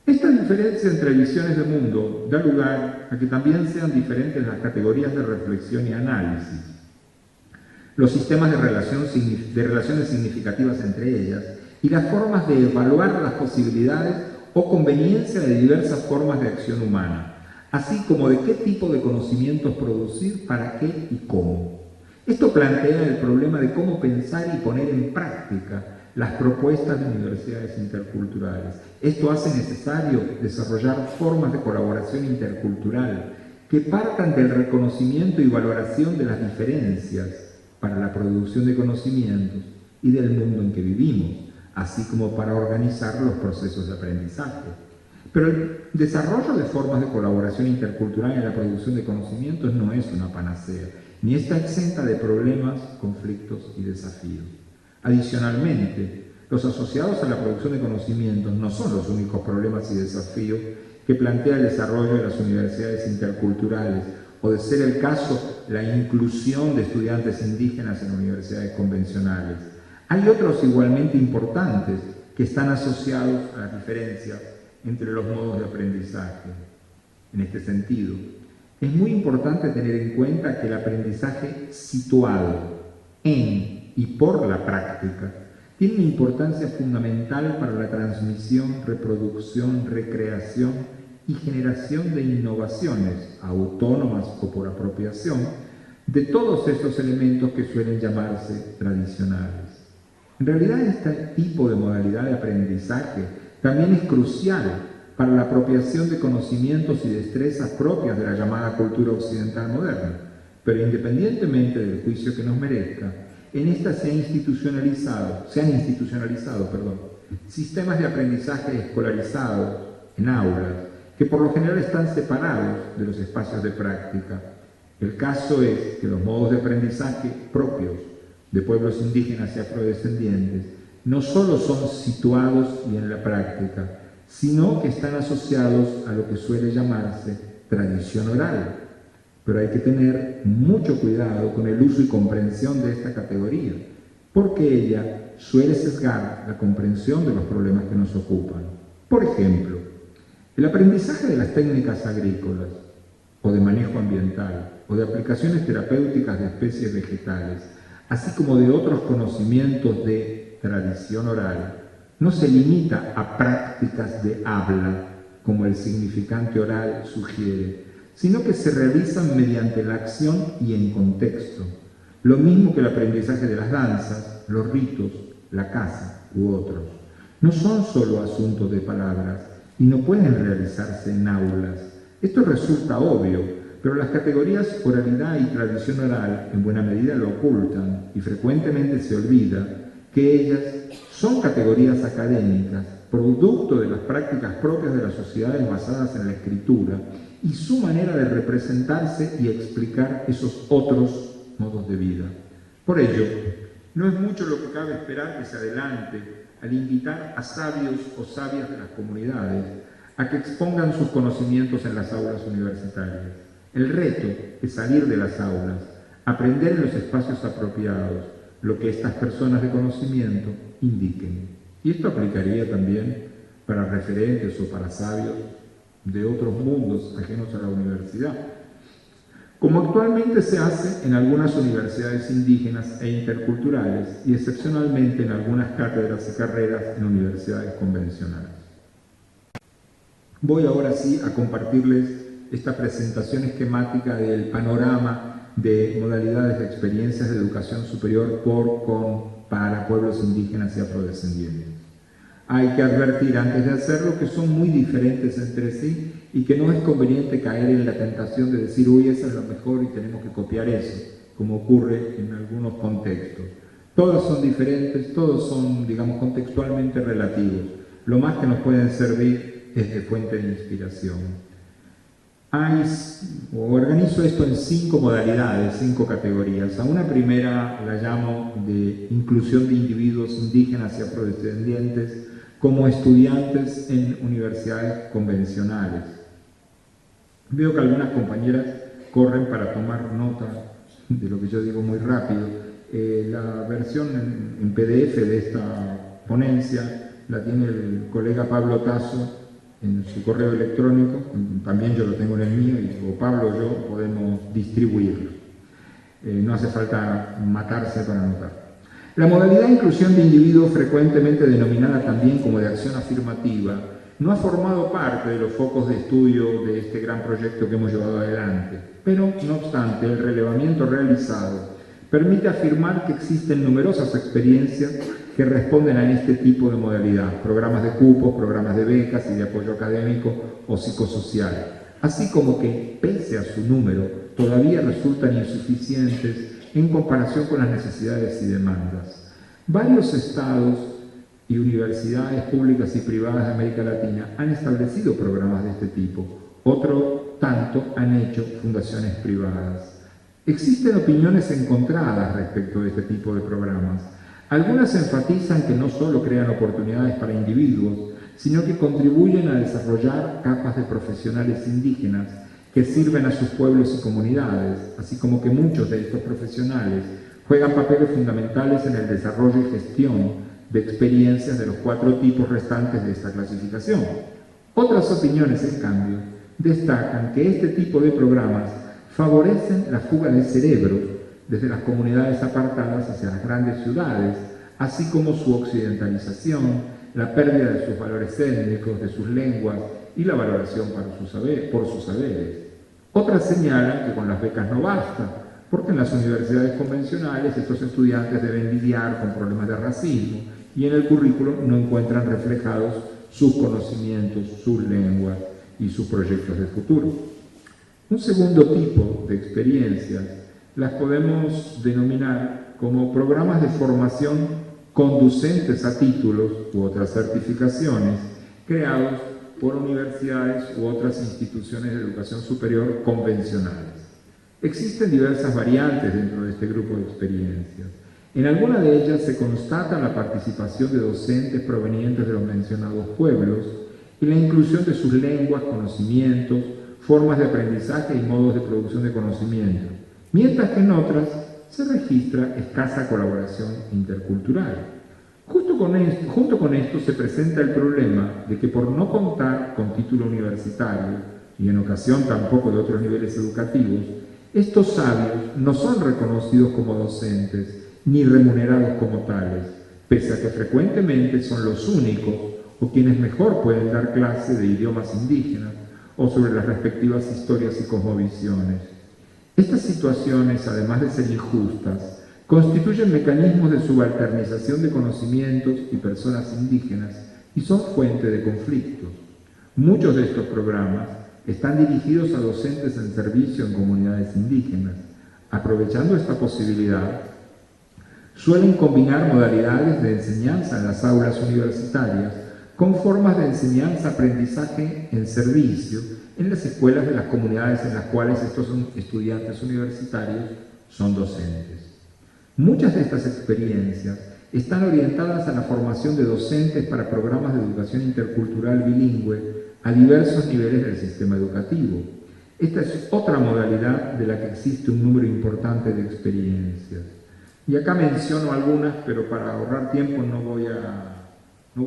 Esta diferencia entre visiones de mundo da lugar a que también sean diferentes las categorías de reflexión y análisis, los sistemas de relaciones significativas entre ellas y las formas de evaluar las posibilidades o conveniencia de diversas formas de acción humana, así como de qué tipo de conocimientos producir, para qué y cómo. Esto plantea el problema de cómo pensar y poner en práctica las propuestas de universidades interculturales. Esto hace necesario desarrollar formas de colaboración intercultural que partan del reconocimiento y valoración de las diferencias para la producción de conocimientos y del mundo en que vivimos, así como para organizar los procesos de aprendizaje. Pero el desarrollo de formas de colaboración intercultural en la producción de conocimientos no es una panacea, ni está exenta de problemas, conflictos y desafíos. Adicionalmente, los asociados a la producción de conocimientos no son los únicos problemas y desafíos que plantea el desarrollo de las universidades interculturales, o de ser el caso, la inclusión de estudiantes indígenas en universidades convencionales. Hay otros igualmente importantes que están asociados a las diferencias entre los modos de aprendizaje. En este sentido, es muy importante tener en cuenta que el aprendizaje situado en y por la práctica tiene una importancia fundamental para la transmisión, reproducción, recreación y generación de innovaciones, autónomas o por apropiación, de todos estos elementos que suelen llamarse tradicionales. En realidad, este tipo de modalidad de aprendizaje también es crucial para la apropiación de conocimientos y destrezas propias de la llamada cultura occidental moderna, pero independientemente del juicio que nos merezca, en esta se han institucionalizado sistemas de aprendizaje escolarizados en aulas, que por lo general están separados de los espacios de práctica. El caso es que los modos de aprendizaje propios de pueblos indígenas y afrodescendientes no solo son situados y en la práctica, sino que están asociados a lo que suele llamarse tradición oral. Pero hay que tener mucho cuidado con el uso y comprensión de esta categoría, porque ella suele sesgar la comprensión de los problemas que nos ocupan. Por ejemplo, el aprendizaje de las técnicas agrícolas, o de manejo ambiental, o de aplicaciones terapéuticas de especies vegetales, así como de otros conocimientos de tradición oral, no se limita a prácticas de habla, como el significante oral sugiere, sino que se realizan mediante la acción y en contexto, lo mismo que el aprendizaje de las danzas, los ritos, la caza u otros. No son solo asuntos de palabras y no pueden realizarse en aulas. Esto resulta obvio, pero las categorías oralidad y tradición oral en buena medida lo ocultan y frecuentemente se olvida que ellas son categorías académicas, producto de las prácticas propias de las sociedades basadas en la escritura y su manera de representarse y explicar esos otros modos de vida. Por ello, no es mucho lo que cabe esperar que se adelante al invitar a sabios o sabias de las comunidades a que expongan sus conocimientos en las aulas universitarias. El reto es salir de las aulas, aprender en los espacios apropiados lo que estas personas de conocimiento indiquen. Y esto aplicaría también para referentes o para sabios de otros mundos ajenos a la universidad, como actualmente se hace en algunas universidades indígenas e interculturales y excepcionalmente en algunas cátedras y carreras en universidades convencionales. Voy ahora sí a compartirles esta presentación esquemática del panorama de modalidades de experiencias de educación superior por, con, para pueblos indígenas y afrodescendientes. Hay que advertir antes de hacerlo que son muy diferentes entre sí y que no es conveniente caer en la tentación de decir, uy, esa es la mejor y tenemos que copiar eso, como ocurre en algunos contextos. Todos son diferentes, todos son, digamos, contextualmente relativos. Lo más que nos pueden servir es de fuente de inspiración. Organizo esto en 5 modalidades, 5 categorías. A una primera la llamo de inclusión de individuos indígenas y afrodescendientes como estudiantes en universidades convencionales. Veo que algunas compañeras corren para tomar nota de lo que yo digo muy rápido. La versión en PDF de esta ponencia la tiene el colega Pablo Tasso en su correo electrónico, también yo lo tengo en el mío, y o Pablo o yo podemos distribuirlo. No hace falta matarse para anotar. La modalidad de inclusión de individuos, frecuentemente denominada también como de acción afirmativa, no ha formado parte de los focos de estudio de este gran proyecto que hemos llevado adelante, pero no obstante el relevamiento realizado permite afirmar que existen numerosas experiencias que responden a este tipo de modalidad, programas de cupos, programas de becas y de apoyo académico o psicosocial, así como que, pese a su número, todavía resultan insuficientes en comparación con las necesidades y demandas. Varios estados y universidades públicas y privadas de América Latina han establecido programas de este tipo, otro tanto han hecho fundaciones privadas. Existen opiniones encontradas respecto de este tipo de programas. Algunas enfatizan que no solo crean oportunidades para individuos, sino que contribuyen a desarrollar capas de profesionales indígenas que sirven a sus pueblos y comunidades, así como que muchos de estos profesionales juegan papeles fundamentales en el desarrollo y gestión de experiencias de los 4 tipos restantes de esta clasificación. Otras opiniones, en cambio, destacan que este tipo de programas favorecen la fuga de cerebro desde las comunidades apartadas hacia las grandes ciudades, así como su occidentalización, la pérdida de sus valores étnicos, de sus lenguas y la valoración por sus saberes. Otras señalan que con las becas no basta, porque en las universidades convencionales estos estudiantes deben lidiar con problemas de racismo y en el currículo no encuentran reflejados sus conocimientos, sus lenguas y sus proyectos de futuro. Un segundo tipo de experiencias las podemos denominar como programas de formación conducentes a títulos u otras certificaciones creados por universidades u otras instituciones de educación superior convencionales. Existen diversas variantes dentro de este grupo de experiencias. En alguna de ellas se constata la participación de docentes provenientes de los mencionados pueblos y la inclusión de sus lenguas, conocimientos, formas de aprendizaje y modos de producción de conocimiento, mientras que en otras se registra escasa colaboración intercultural. Junto con esto se presenta el problema de que por no contar con título universitario y en ocasión tampoco de otros niveles educativos, estos sabios no son reconocidos como docentes ni remunerados como tales, pese a que frecuentemente son los únicos o quienes mejor pueden dar clase de idiomas indígenas o sobre las respectivas historias y cosmovisiones. Estas situaciones, además de ser injustas, constituyen mecanismos de subalternización de conocimientos y personas indígenas y son fuente de conflictos. Muchos de estos programas están dirigidos a docentes en servicio en comunidades indígenas. Aprovechando esta posibilidad, suelen combinar modalidades de enseñanza en las aulas universitarias con formas de enseñanza-aprendizaje en servicio en las escuelas de las comunidades en las cuales estos estudiantes universitarios son docentes. Muchas de estas experiencias están orientadas a la formación de docentes para programas de educación intercultural bilingüe a diversos niveles del sistema educativo. Esta es otra modalidad de la que existe un número importante de experiencias. Y acá menciono algunas, pero para ahorrar tiempo no voy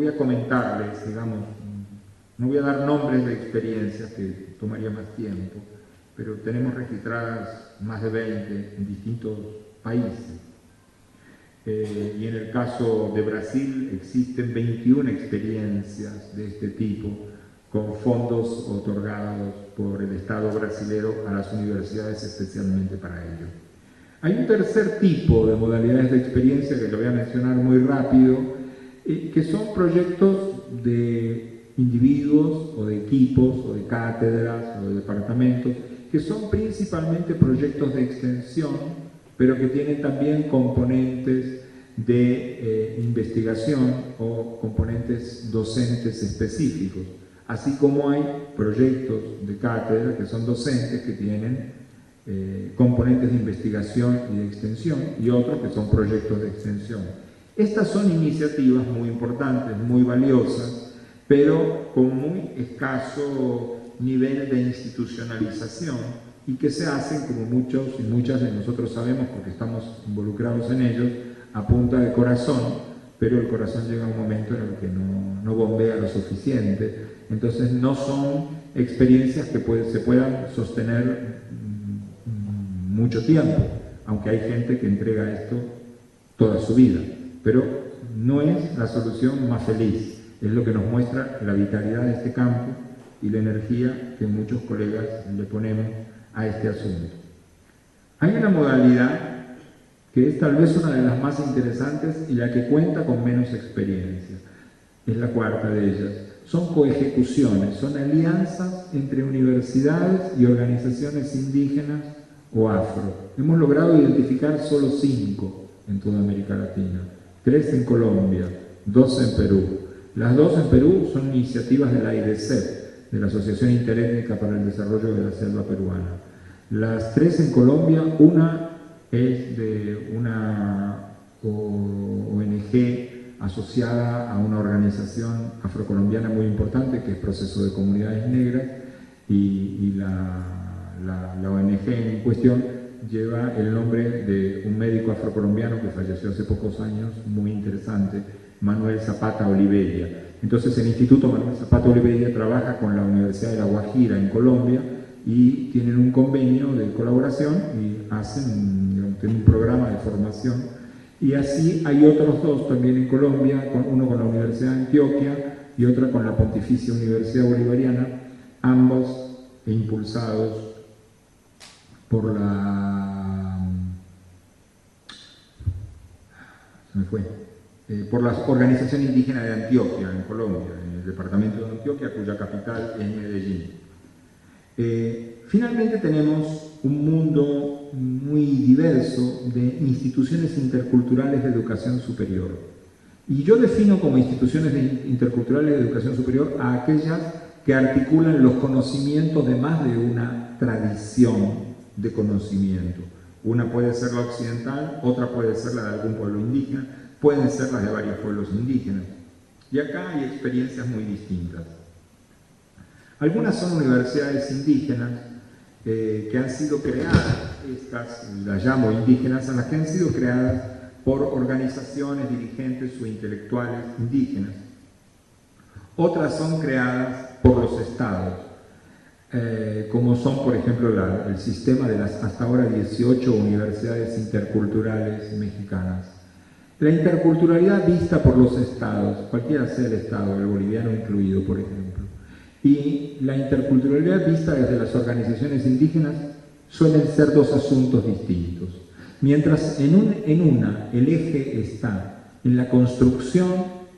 a comentarles, digamos, no voy a dar nombres de experiencias que tomaría más tiempo, pero tenemos registradas más de 20 en distintos países. Y en el caso de Brasil existen 21 experiencias de este tipo con fondos otorgados por el Estado brasilero a las universidades especialmente para ello. Hay un tercer tipo de modalidades de experiencia que lo voy a mencionar muy rápido, que son proyectos de individuos o de equipos o de cátedras o de departamentos que son principalmente proyectos de extensión, pero que tienen también componentes de investigación o componentes docentes específicos, así como hay proyectos de cátedra que son docentes que tienen componentes de investigación y de extensión, y otros que son proyectos de extensión. Estas son iniciativas muy importantes, muy valiosas, pero con muy escaso nivel de institucionalización, y que se hacen, como muchos y muchas de nosotros sabemos porque estamos involucrados en ellos, a punta de corazón, pero el corazón llega a un momento en el que no bombea lo suficiente. Entonces no son experiencias que se puedan sostener mucho tiempo, aunque hay gente que entrega esto toda su vida, pero no es la solución más feliz, es lo que nos muestra la vitalidad de este campo y la energía que muchos colegas le ponemos a este asunto. Hay una modalidad que es tal vez una de las más interesantes y la que cuenta con menos experiencia, es la cuarta de ellas. Son coejecuciones, son alianzas entre universidades y organizaciones indígenas o afro. Hemos logrado identificar solo 5 en toda América Latina, 3 en Colombia, 2 en Perú. Las 2 en Perú son iniciativas de la AIDESEP, de la Asociación Interétnica para el Desarrollo de la Selva Peruana. Las 3 en Colombia, una es de una ONG asociada a una organización afrocolombiana muy importante que es Proceso de Comunidades Negras, y la ONG en cuestión lleva el nombre de un médico afrocolombiano que falleció hace pocos años, muy interesante, Manuel Zapata Oliveira. Entonces el Instituto Manuel Zapata Oliveira trabaja con la Universidad de La Guajira en Colombia y tienen un convenio de colaboración y hacen un programa de formación. Y así hay otros 2 también en Colombia, uno con la Universidad de Antioquia y otra con la Pontificia Universidad Bolivariana, ambos impulsados por por la Organización Indígena de Antioquia en Colombia, en el departamento de Antioquia, cuya capital es Medellín. Finalmente tenemos un mundo muy diverso de instituciones interculturales de educación superior. Y yo defino como instituciones interculturales de educación superior a aquellas que articulan los conocimientos de más de una tradición de conocimiento. Una puede ser la occidental, otra puede ser la de algún pueblo indígena, pueden ser las de varios pueblos indígenas. Y acá hay experiencias muy distintas. Algunas son universidades indígenas que han sido creadas, estas las llamo indígenas, a las que han sido creadas por organizaciones, dirigentes o intelectuales indígenas. Otras son creadas por los estados, como son, por ejemplo, el sistema de las hasta ahora 18 universidades interculturales mexicanas. La interculturalidad vista por los estados, cualquiera sea el estado, el boliviano incluido, por ejemplo, y la interculturalidad vista desde las organizaciones indígenas suelen ser 2 asuntos distintos. Mientras en una el eje está en la construcción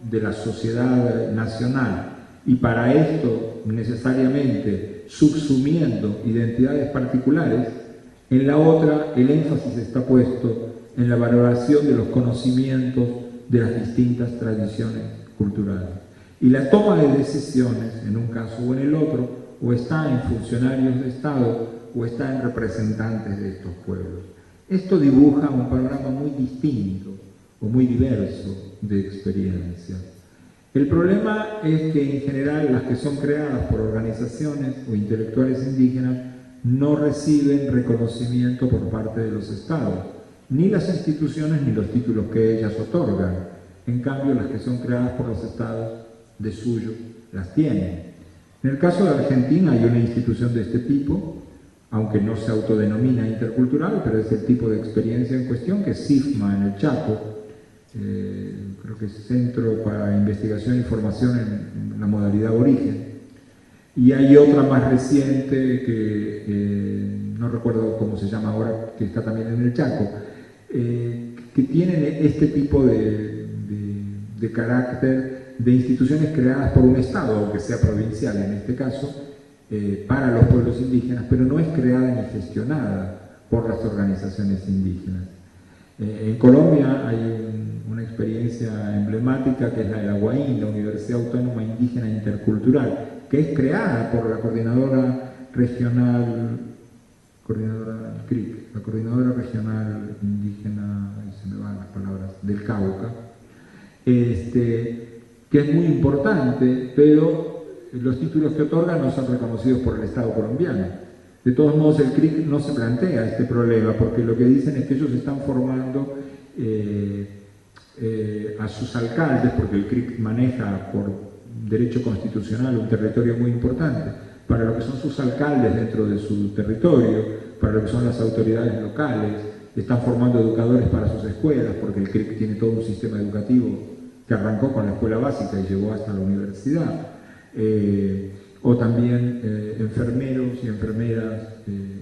de la sociedad nacional y para esto necesariamente subsumiendo identidades particulares, en la otra el énfasis está puesto en la valoración de los conocimientos de las distintas tradiciones culturales. Y la toma de decisiones, en un caso o en el otro, o está en funcionarios de Estado o está en representantes de estos pueblos. Esto dibuja un panorama muy distinto o muy diverso de experiencias. El problema es que en general las que son creadas por organizaciones o intelectuales indígenas no reciben reconocimiento por parte de los estados, ni las instituciones ni los títulos que ellas otorgan. En cambio, las que son creadas por los estados de suyo las tienen. En el caso de Argentina hay una institución de este tipo, aunque no se autodenomina intercultural, pero es el tipo de experiencia en cuestión, que es CIFMA en el Chaco, creo que es Centro para Investigación y Formación en la modalidad origen. Y hay otra más reciente que no recuerdo cómo se llama ahora, que está también en el Chaco, que tienen este tipo de carácter de instituciones creadas por un Estado, aunque sea provincial en este caso, para los pueblos indígenas, pero no es creada ni gestionada por las organizaciones indígenas. En Colombia hay una experiencia emblemática que es la de la UAIN, la Universidad Autónoma Indígena Intercultural, que es creada por la coordinadora regional, CRIC, la coordinadora regional indígena, se me van las palabras, del Cauca, que es muy importante, pero los títulos que otorgan no son reconocidos por el Estado colombiano. De todos modos, el CRIC no se plantea este problema, porque lo que dicen es que ellos están formando a sus alcaldes, porque el CRIC maneja por derecho constitucional un territorio muy importante, para lo que son sus alcaldes dentro de su territorio, para lo que son las autoridades locales, están formando educadores para sus escuelas, porque el CRIC tiene todo un sistema educativo que arrancó con la escuela básica y llegó hasta la universidad. O también enfermeros y enfermeras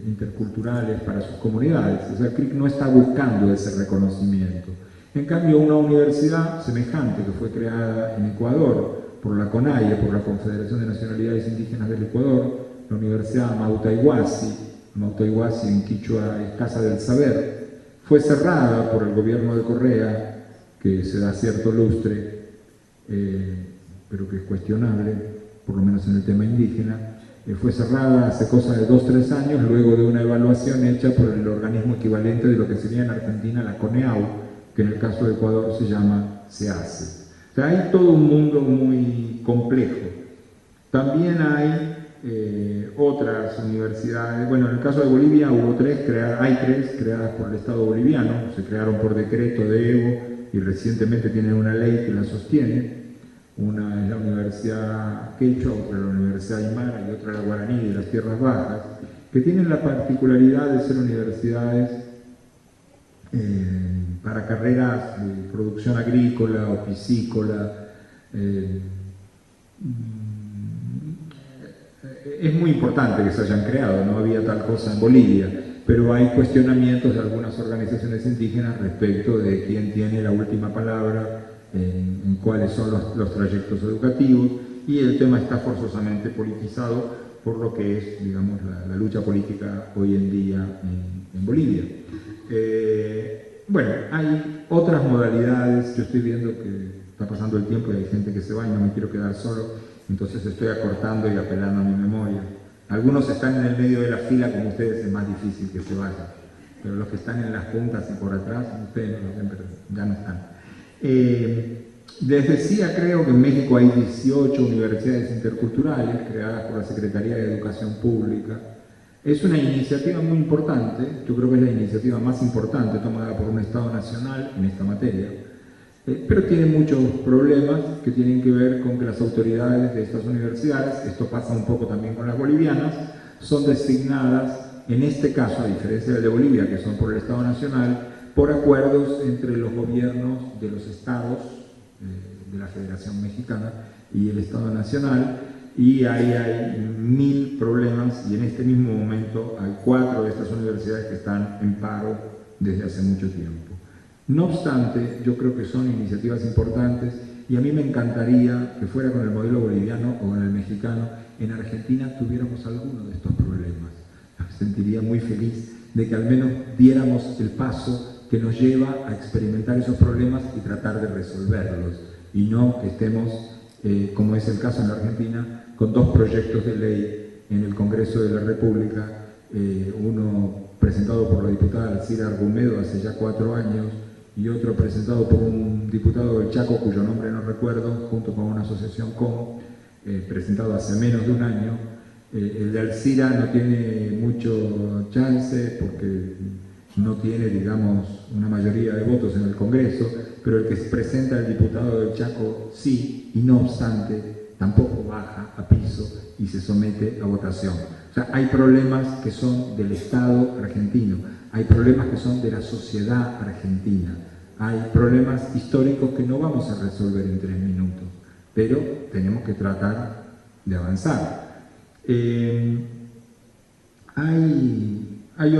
interculturales para sus comunidades. O sea, el CRIC no está buscando ese reconocimiento. En cambio, una universidad semejante que fue creada en Ecuador por la CONAIE, por la Confederación de Nacionalidades Indígenas del Ecuador, la Universidad Amautaihuasi en quichua es Casa del Saber, fue cerrada por el gobierno de Correa, que se da cierto lustre, pero que es cuestionable, por lo menos en el tema indígena, fue cerrada hace cosa de 2 o 3 años, luego de una evaluación hecha por el organismo equivalente de lo que sería en Argentina la CONEAU, que en el caso de Ecuador se llama SEACE. O sea, hay todo un mundo muy complejo. También hay otras universidades, bueno, en el caso de Bolivia hay tres creadas por el Estado boliviano, se crearon por decreto de Evo y recientemente tienen una ley que la sostiene. Una es la Universidad Quechua, otra la Universidad Aymara y otra la Guaraní de las Tierras Bajas, que tienen la particularidad de ser universidades para carreras de producción agrícola o piscícola. Es muy importante que se hayan creado, no había tal cosa en Bolivia, pero hay cuestionamientos de algunas organizaciones indígenas respecto de quién tiene la última palabra en cuáles son los trayectos educativos, y el tema está forzosamente politizado por lo que es, digamos, la lucha política hoy en día en Bolivia. Bueno, hay otras modalidades. Yo estoy viendo que está pasando el tiempo y hay gente que se va y no me quiero quedar solo, entonces estoy acortando y apelando a mi memoria. Algunos están en el medio de la fila, como ustedes es más difícil que se vayan, pero los que están en las puntas y por atrás, ustedes no lo ven, pero ya no están. Les decía, creo que en México hay 18 universidades interculturales creadas por la Secretaría de Educación Pública. Es una iniciativa muy importante, yo creo que es la iniciativa más importante tomada por un Estado nacional en esta materia, pero tiene muchos problemas que tienen que ver con que las autoridades de estas universidades, esto pasa un poco también con las bolivianas, son designadas, en este caso, a diferencia del de Bolivia, que son por el Estado nacional, por acuerdos entre los gobiernos de los estados de la Federación Mexicana y el Estado nacional, y ahí hay 1000 problemas, y en este mismo momento hay 4 de estas universidades que están en paro desde hace mucho tiempo. No obstante, yo creo que son iniciativas importantes, y a mí me encantaría que fuera con el modelo boliviano o con el mexicano, en Argentina tuviéramos alguno de estos problemas. Me sentiría muy feliz de que al menos diéramos el paso que nos lleva a experimentar esos problemas y tratar de resolverlos, y no que estemos, como es el caso en la Argentina, con 2 proyectos de ley en el Congreso de la República, uno presentado por la diputada Alcira Argumedo hace ya 4 años, y otro presentado por un diputado del Chaco, cuyo nombre no recuerdo, junto con una asociación presentado hace menos de un año. El de Alcira no tiene mucho chance porque no tiene, digamos, una mayoría de votos en el Congreso, pero el que se presenta el diputado del Chaco sí, y no obstante tampoco baja a piso y se somete a votación. O sea, hay problemas que son del Estado argentino, hay problemas que son de la sociedad argentina, hay problemas históricos que no vamos a resolver en 3 minutos, pero tenemos que tratar de avanzar. Hay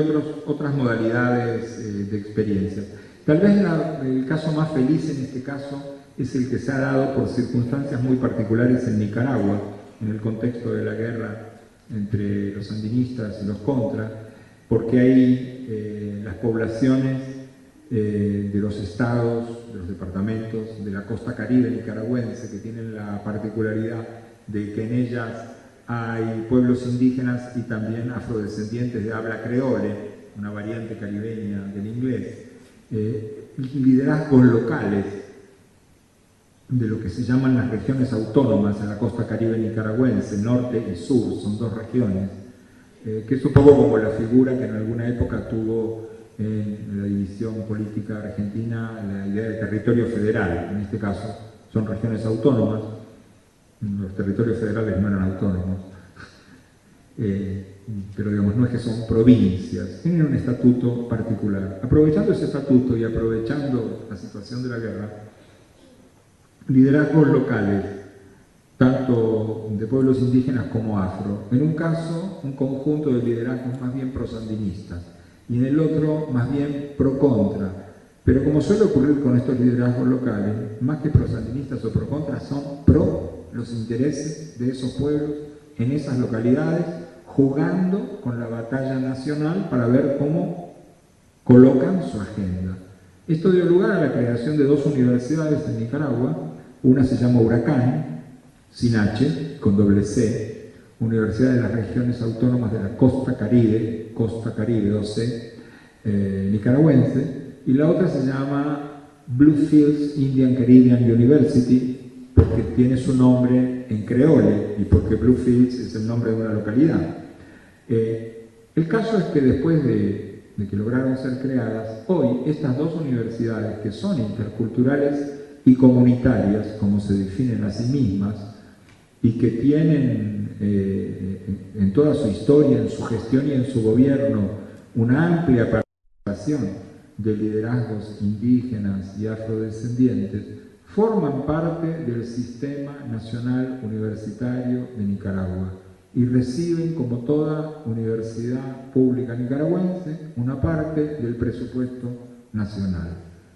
otras modalidades de experiencias. Tal vez el caso más feliz en este caso es el que se ha dado por circunstancias muy particulares en Nicaragua, en el contexto de la guerra entre los sandinistas y los contras, porque ahí las poblaciones de los estados, de los departamentos de la costa caribe nicaragüense, que tienen la particularidad de que en ellas hay pueblos indígenas y también afrodescendientes de habla creole, una variante caribeña del inglés, liderazgos locales de lo que se llaman las regiones autónomas en la costa caribe nicaragüense, norte y sur, son dos regiones, que es un poco como la figura que en alguna época tuvo en la división política argentina la idea de territorio federal. En este caso son regiones autónomas, los territorios federales no eran autónomos, pero digamos, no es que son provincias, tienen un estatuto particular. Aprovechando ese estatuto y aprovechando la situación de la guerra, liderazgos locales, tanto de pueblos indígenas como afro, en un caso un conjunto de liderazgos más bien prosandinistas y en el otro más bien pro-contra, pero como suele ocurrir con estos liderazgos locales, más que prosandinistas o pro-contra, son pro los intereses de esos pueblos en esas localidades, jugando con la batalla nacional para ver cómo colocan su agenda. Esto dio lugar a la creación de dos universidades en Nicaragua. Una se llama Huracán, sin H, con doble C, Universidad de las Regiones Autónomas de la Costa Caribe 2C, nicaragüense, y la otra se llama Bluefields Indian Caribbean University, porque tiene su nombre en creole y porque Bluefields es el nombre de una localidad. El caso es que después de que lograron ser creadas, hoy estas dos universidades, que son interculturales y comunitarias, como se definen a sí mismas, y que tienen en toda su historia, en su gestión y en su gobierno, una amplia participación de liderazgos indígenas y afrodescendientes, forman parte del Sistema Nacional Universitario de Nicaragua y reciben, como toda universidad pública nicaragüense, una parte del presupuesto nacional.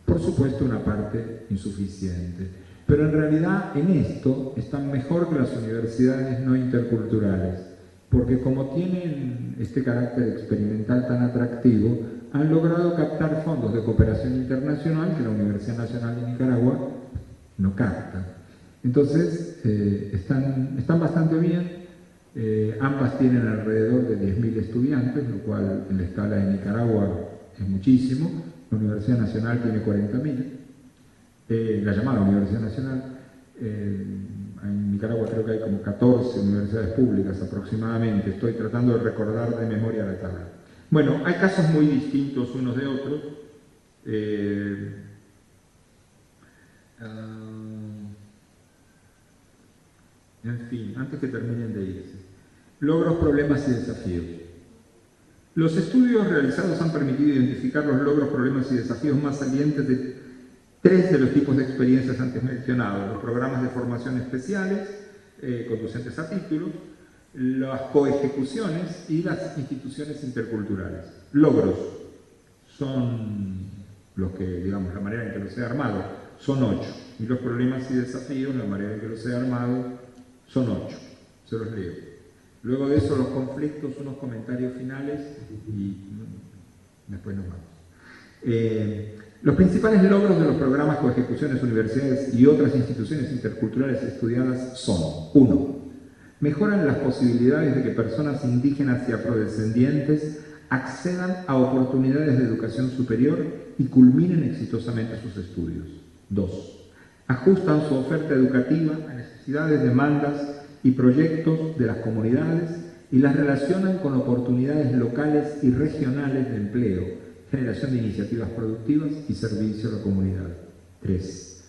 Por supuesto, una parte insuficiente. Pero en realidad en esto están mejor que las universidades no interculturales, porque como tienen este carácter experimental tan atractivo, han logrado captar fondos de cooperación internacional que la Universidad Nacional de Nicaragua no capta. Entonces, están bastante bien. Ambas tienen alrededor de 10.000 estudiantes, lo cual en la escala de Nicaragua es muchísimo. La Universidad Nacional tiene 40.000, la llamada Universidad Nacional. En Nicaragua creo que hay como 14 universidades públicas aproximadamente. Estoy tratando de recordar de memoria la tabla. Bueno, hay casos muy distintos unos de otros. En fin, antes que terminen de irse. Logros, problemas y desafíos. Los estudios realizados han permitido identificar los logros, problemas y desafíos más salientes de tres de los tipos de experiencias antes mencionados: los programas de formación especiales, conducentes a títulos, las coejecuciones y las instituciones interculturales. Logros son los que, digamos, la manera en que los he armado, son 8. Y los problemas y desafíos, la manera en que los he armado, son 8. Se los leo. Luego de eso, los conflictos, unos comentarios finales y después nos vamos. Los principales logros de los programas coejecuciones, universidades y otras instituciones interculturales estudiadas son: 1. Mejoran las posibilidades de que personas indígenas y afrodescendientes accedan a oportunidades de educación superior y culminen exitosamente sus estudios. 2. Ajustan su oferta educativa a necesidades, demandas y proyectos de las comunidades y las relacionan con oportunidades locales y regionales de empleo, generación de iniciativas productivas y servicio a la comunidad. 3.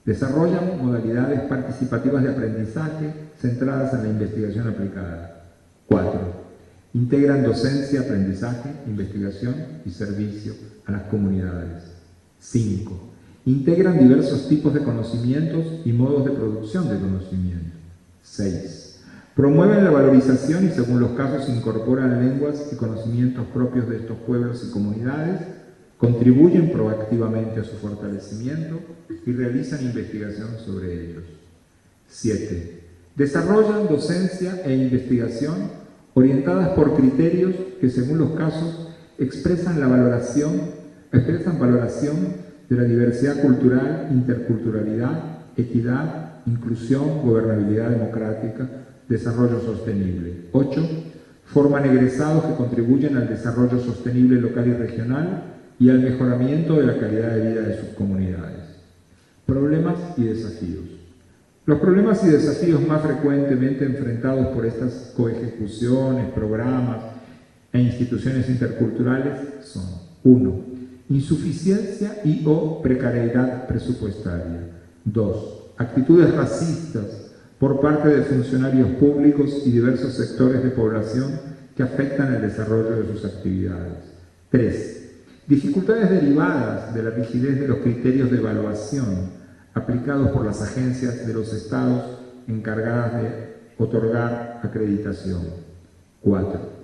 Desarrollan modalidades participativas de aprendizaje centradas en la investigación aplicada. 4. Integran docencia, aprendizaje, investigación y servicio a las comunidades. 5. Integran diversos tipos de conocimientos y modos de producción de conocimiento. 6. Promueven la valorización y, según los casos, incorporan lenguas y conocimientos propios de estos pueblos y comunidades contribuyen proactivamente a su fortalecimiento y realizan investigación sobre ellos. 7. Desarrollan docencia e investigación orientadas por criterios que, según los casos, expresan valoración de la diversidad cultural, interculturalidad, equidad, inclusión, gobernabilidad democrática, desarrollo sostenible. 8. Forman egresados que contribuyen al desarrollo sostenible local y regional y al mejoramiento de la calidad de vida de sus comunidades. Problemas y desafíos. Los problemas y desafíos más frecuentemente enfrentados por estas coejecuciones, programas e instituciones interculturales son: 1. Insuficiencia y o precariedad presupuestaria. 2. Actitudes racistas por parte de funcionarios públicos y diversos sectores de población que afectan el desarrollo de sus actividades. 3. Dificultades derivadas de la rigidez de los criterios de evaluación aplicados por las agencias de los estados encargadas de otorgar acreditación. 4.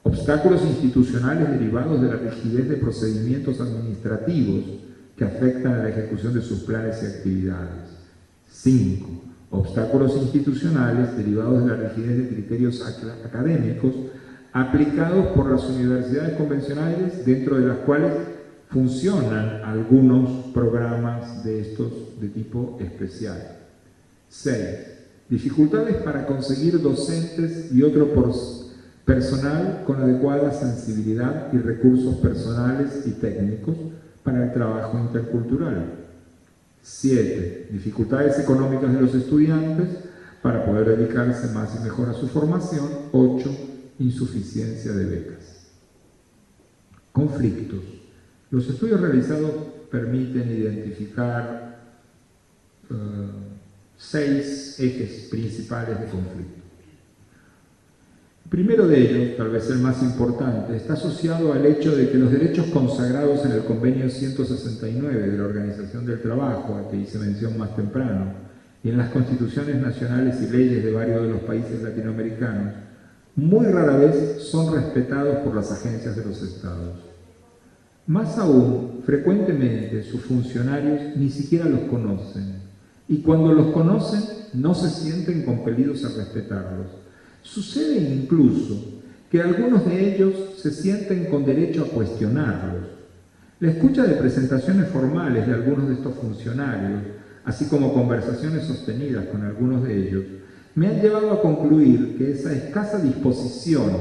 Obstáculos institucionales derivados de la rigidez de procedimientos administrativos que afectan a la ejecución de sus planes y actividades. 5. Obstáculos institucionales derivados de la rigidez de criterios académicos aplicados por las universidades convencionales, dentro de las cuales funcionan algunos programas de estos de tipo especial. 6. Dificultades para conseguir docentes y otro personal con adecuada sensibilidad y recursos personales y técnicos para el trabajo intercultural. 7. Dificultades económicas de los estudiantes para poder dedicarse más y mejor a su formación. 8. Insuficiencia de becas. Conflictos. Los estudios realizados permiten identificar 6 ejes principales de conflicto. El primero de ellos, tal vez el más importante, está asociado al hecho de que los derechos consagrados en el Convenio 169 de la Organización del Trabajo, al que hice mención más temprano, y en las constituciones nacionales y leyes de varios de los países latinoamericanos, muy rara vez son respetados por las agencias de los estados. Más aún, frecuentemente sus funcionarios ni siquiera los conocen, y cuando los conocen no se sienten compelidos a respetarlos. Sucede incluso que algunos de ellos se sienten con derecho a cuestionarlos. La escucha de presentaciones formales de algunos de estos funcionarios, así como conversaciones sostenidas con algunos de ellos, me han llevado a concluir que esa escasa disposición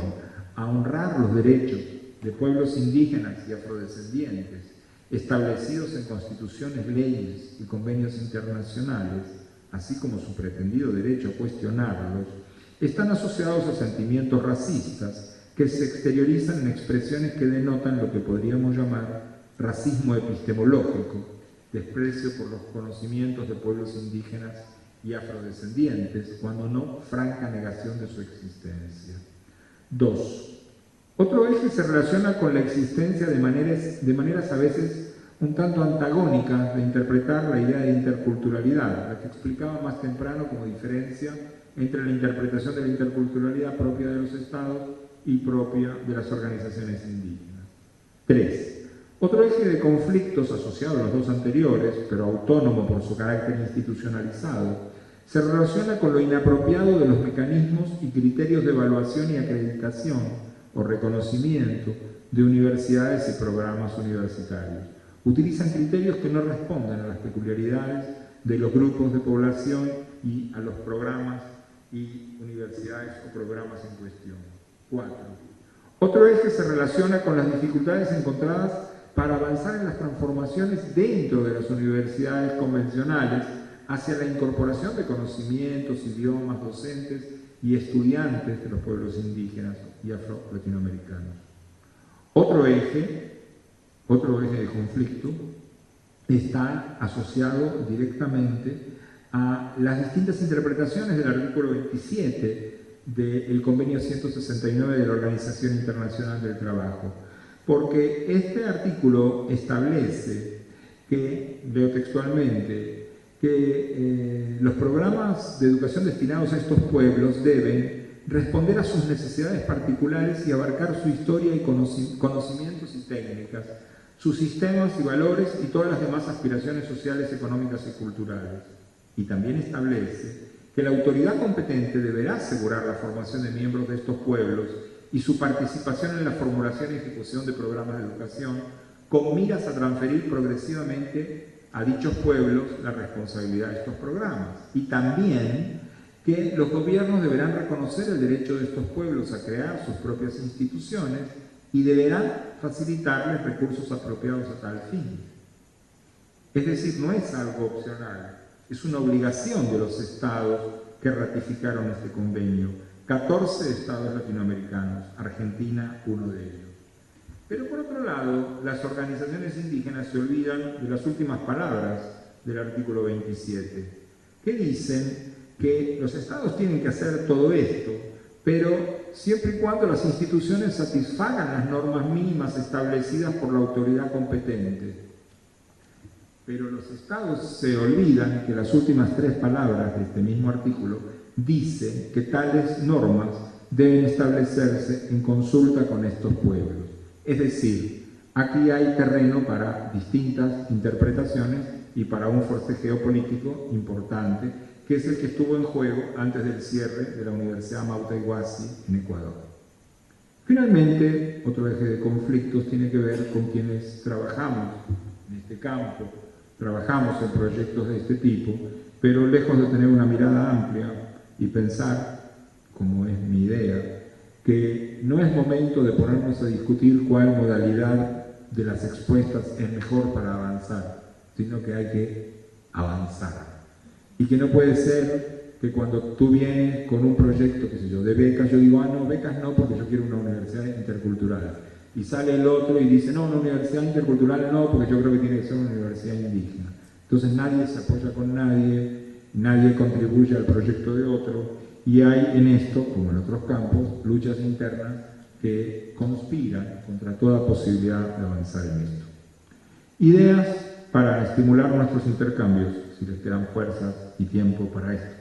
a honrar los derechos de pueblos indígenas y afrodescendientes, establecidos en constituciones, leyes y convenios internacionales, así como su pretendido derecho a cuestionarlos, están asociados a sentimientos racistas que se exteriorizan en expresiones que denotan lo que podríamos llamar racismo epistemológico, desprecio por los conocimientos de pueblos indígenas y afrodescendientes, cuando no franca negación de su existencia. 2. Otro eje se relaciona con la existencia de maneras a veces un tanto antagónicas de interpretar la idea de interculturalidad, la que explicaba más temprano como diferencia entre la interpretación de la interculturalidad propia de los estados y propia de las organizaciones indígenas. 3. Otro eje de conflictos asociado a los dos anteriores, pero autónomo por su carácter institucionalizado, se relaciona con lo inapropiado de los mecanismos y criterios de evaluación y acreditación o reconocimiento de universidades y programas universitarios. Utilizan criterios que no responden a las peculiaridades de los grupos de población y a los programas y universidades o programas en cuestión. 4. Otro eje se relaciona con las dificultades encontradas para avanzar en las transformaciones dentro de las universidades convencionales hacia la incorporación de conocimientos, idiomas, docentes y estudiantes de los pueblos indígenas y afro-latinoamericanos. Otro eje de conflicto está asociado directamente a las distintas interpretaciones del artículo 27 del Convenio 169 de la Organización Internacional del Trabajo, porque este artículo establece que, leo textualmente, que los programas de educación destinados a estos pueblos deben responder a sus necesidades particulares y abarcar su historia y conocimientos y técnicas, sus sistemas y valores y todas las demás aspiraciones sociales, económicas y culturales. Y también establece que la autoridad competente deberá asegurar la formación de miembros de estos pueblos y su participación en la formulación y ejecución de programas de educación con miras a transferir progresivamente a dichos pueblos la responsabilidad de estos programas. Y también que los gobiernos deberán reconocer el derecho de estos pueblos a crear sus propias instituciones y deberán facilitarles recursos apropiados a tal fin. Es decir, no es algo opcional, es una obligación de los estados que ratificaron este convenio. 14 estados latinoamericanos, Argentina uno de ellos. Pero por otro lado, las organizaciones indígenas se olvidan de las últimas palabras del artículo 27, que dicen que los estados tienen que hacer todo esto, pero siempre y cuando las instituciones satisfagan las normas mínimas establecidas por la autoridad competente. Pero los estados se olvidan que las últimas 3 palabras de este mismo artículo dicen que tales normas deben establecerse en consulta con estos pueblos. Es decir, aquí hay terreno para distintas interpretaciones y para un forcejeo político importante, que es el que estuvo en juego antes del cierre de la Universidad Mauta Iguazzi en Ecuador. Finalmente, otro eje de conflictos tiene que ver con quienes trabajamos en este campo, trabajamos en proyectos de este tipo, pero lejos de tener una mirada amplia y pensar, como es mi idea, que no es momento de ponernos a discutir cuál modalidad de las expuestas es mejor para avanzar, sino que hay que avanzar. Y que no puede ser que cuando tú vienes con un proyecto, qué sé yo, de becas, yo digo, no, becas no, porque yo quiero una universidad intercultural. Y sale el otro y dice, no, una universidad intercultural no, porque yo creo que tiene que ser una universidad indígena. Entonces nadie se apoya con nadie, nadie contribuye al proyecto de otro, y hay en esto, como en otros campos, luchas internas que conspiran contra toda posibilidad de avanzar en esto. Ideas para estimular nuestros intercambios, si les quedan fuerzas y tiempo para esto.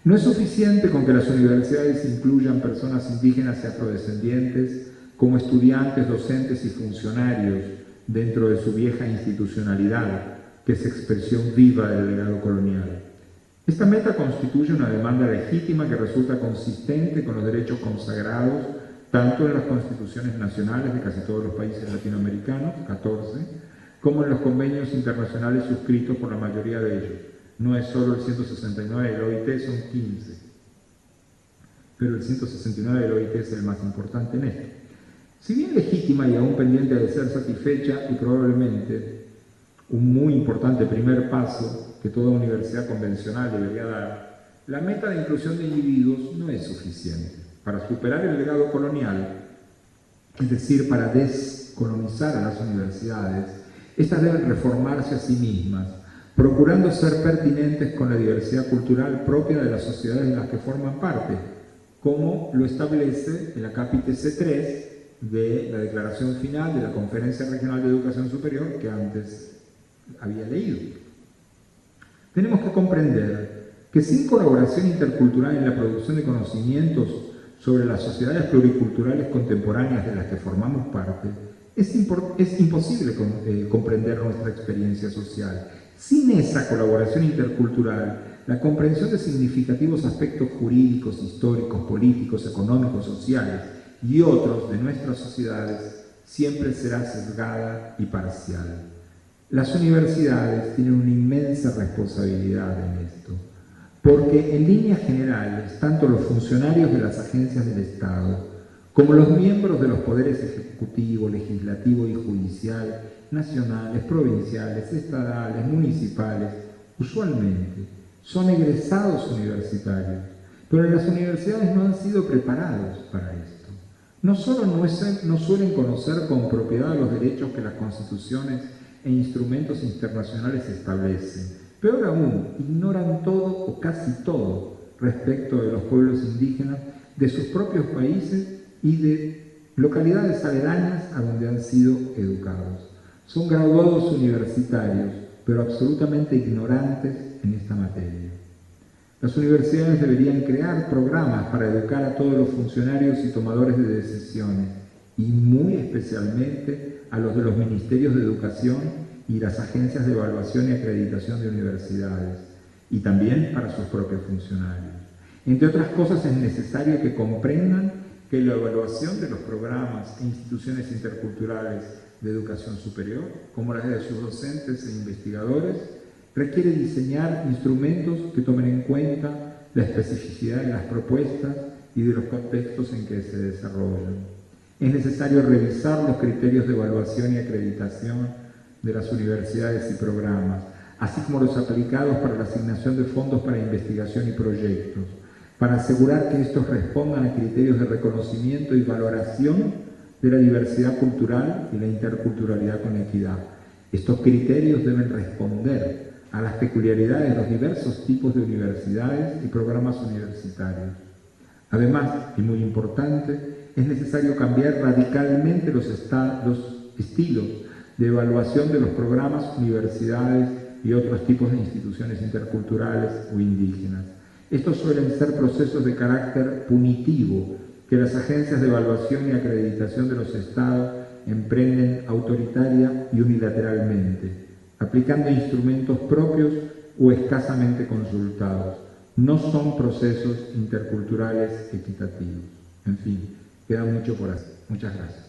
No es suficiente con que las universidades incluyan personas indígenas y afrodescendientes como estudiantes, docentes y funcionarios dentro de su vieja institucionalidad, que es expresión viva del legado colonial. Esta meta constituye una demanda legítima que resulta consistente con los derechos consagrados tanto en las constituciones nacionales de casi todos los países latinoamericanos, 14, como en los convenios internacionales suscritos por la mayoría de ellos. No es solo el 169 del OIT, son 15. Pero el 169 del OIT es el más importante en esto. Si bien legítima y aún pendiente de ser satisfecha, y probablemente un muy importante primer paso que toda universidad convencional debería dar, la meta de inclusión de individuos no es suficiente. Para superar el legado colonial, es decir, para descolonizar a las universidades, estas deben reformarse a sí mismas, procurando ser pertinentes con la diversidad cultural propia de las sociedades en las que forman parte, como lo establece el acápite C3 de la declaración final de la Conferencia Regional de Educación Superior que antes había leído. Tenemos que comprender que sin colaboración intercultural en la producción de conocimientos sobre las sociedades pluriculturales contemporáneas de las que formamos parte, es imposible comprender nuestra experiencia social. Sin esa colaboración intercultural, la comprensión de significativos aspectos jurídicos, históricos, políticos, económicos, sociales y otros de nuestras sociedades siempre será sesgada y parcial. Las universidades tienen una inmensa responsabilidad en esto, porque en líneas generales, tanto los funcionarios de las agencias del Estado, como los miembros de los poderes ejecutivo, legislativo y judicial, nacionales, provinciales, estadales, municipales, usualmente son egresados universitarios, pero en las universidades no han sido preparados para esto. No solo no suelen conocer con propiedad los derechos que las constituciones e instrumentos internacionales establecen, peor aún, ignoran todo o casi todo respecto de los pueblos indígenas de sus propios países y de localidades aledañas a donde han sido educados. Son graduados universitarios, pero absolutamente ignorantes en esta materia. Las universidades deberían crear programas para educar a todos los funcionarios y tomadores de decisiones, y muy especialmente a los de los ministerios de educación y las agencias de evaluación y acreditación de universidades, y también para sus propios funcionarios. Entre otras cosas, es necesario que comprendan que la evaluación de los programas e instituciones interculturales de educación superior, como las de sus docentes e investigadores, requiere diseñar instrumentos que tomen en cuenta la especificidad de las propuestas y de los contextos en que se desarrollan. Es necesario revisar los criterios de evaluación y acreditación de las universidades y programas, así como los aplicados para la asignación de fondos para investigación y proyectos, para asegurar que estos respondan a criterios de reconocimiento y valoración de la diversidad cultural y la interculturalidad con equidad. Estos criterios deben responder a las peculiaridades de los diversos tipos de universidades y programas universitarios. Además, y muy importante, es necesario cambiar radicalmente los estilos de evaluación de los programas, universidades y otros tipos de instituciones interculturales o indígenas. Estos suelen ser procesos de carácter punitivo que las agencias de evaluación y acreditación de los estados emprenden autoritaria y unilateralmente, aplicando instrumentos propios o escasamente consultados. No son procesos interculturales equitativos. En fin, queda mucho por hacer. Muchas gracias.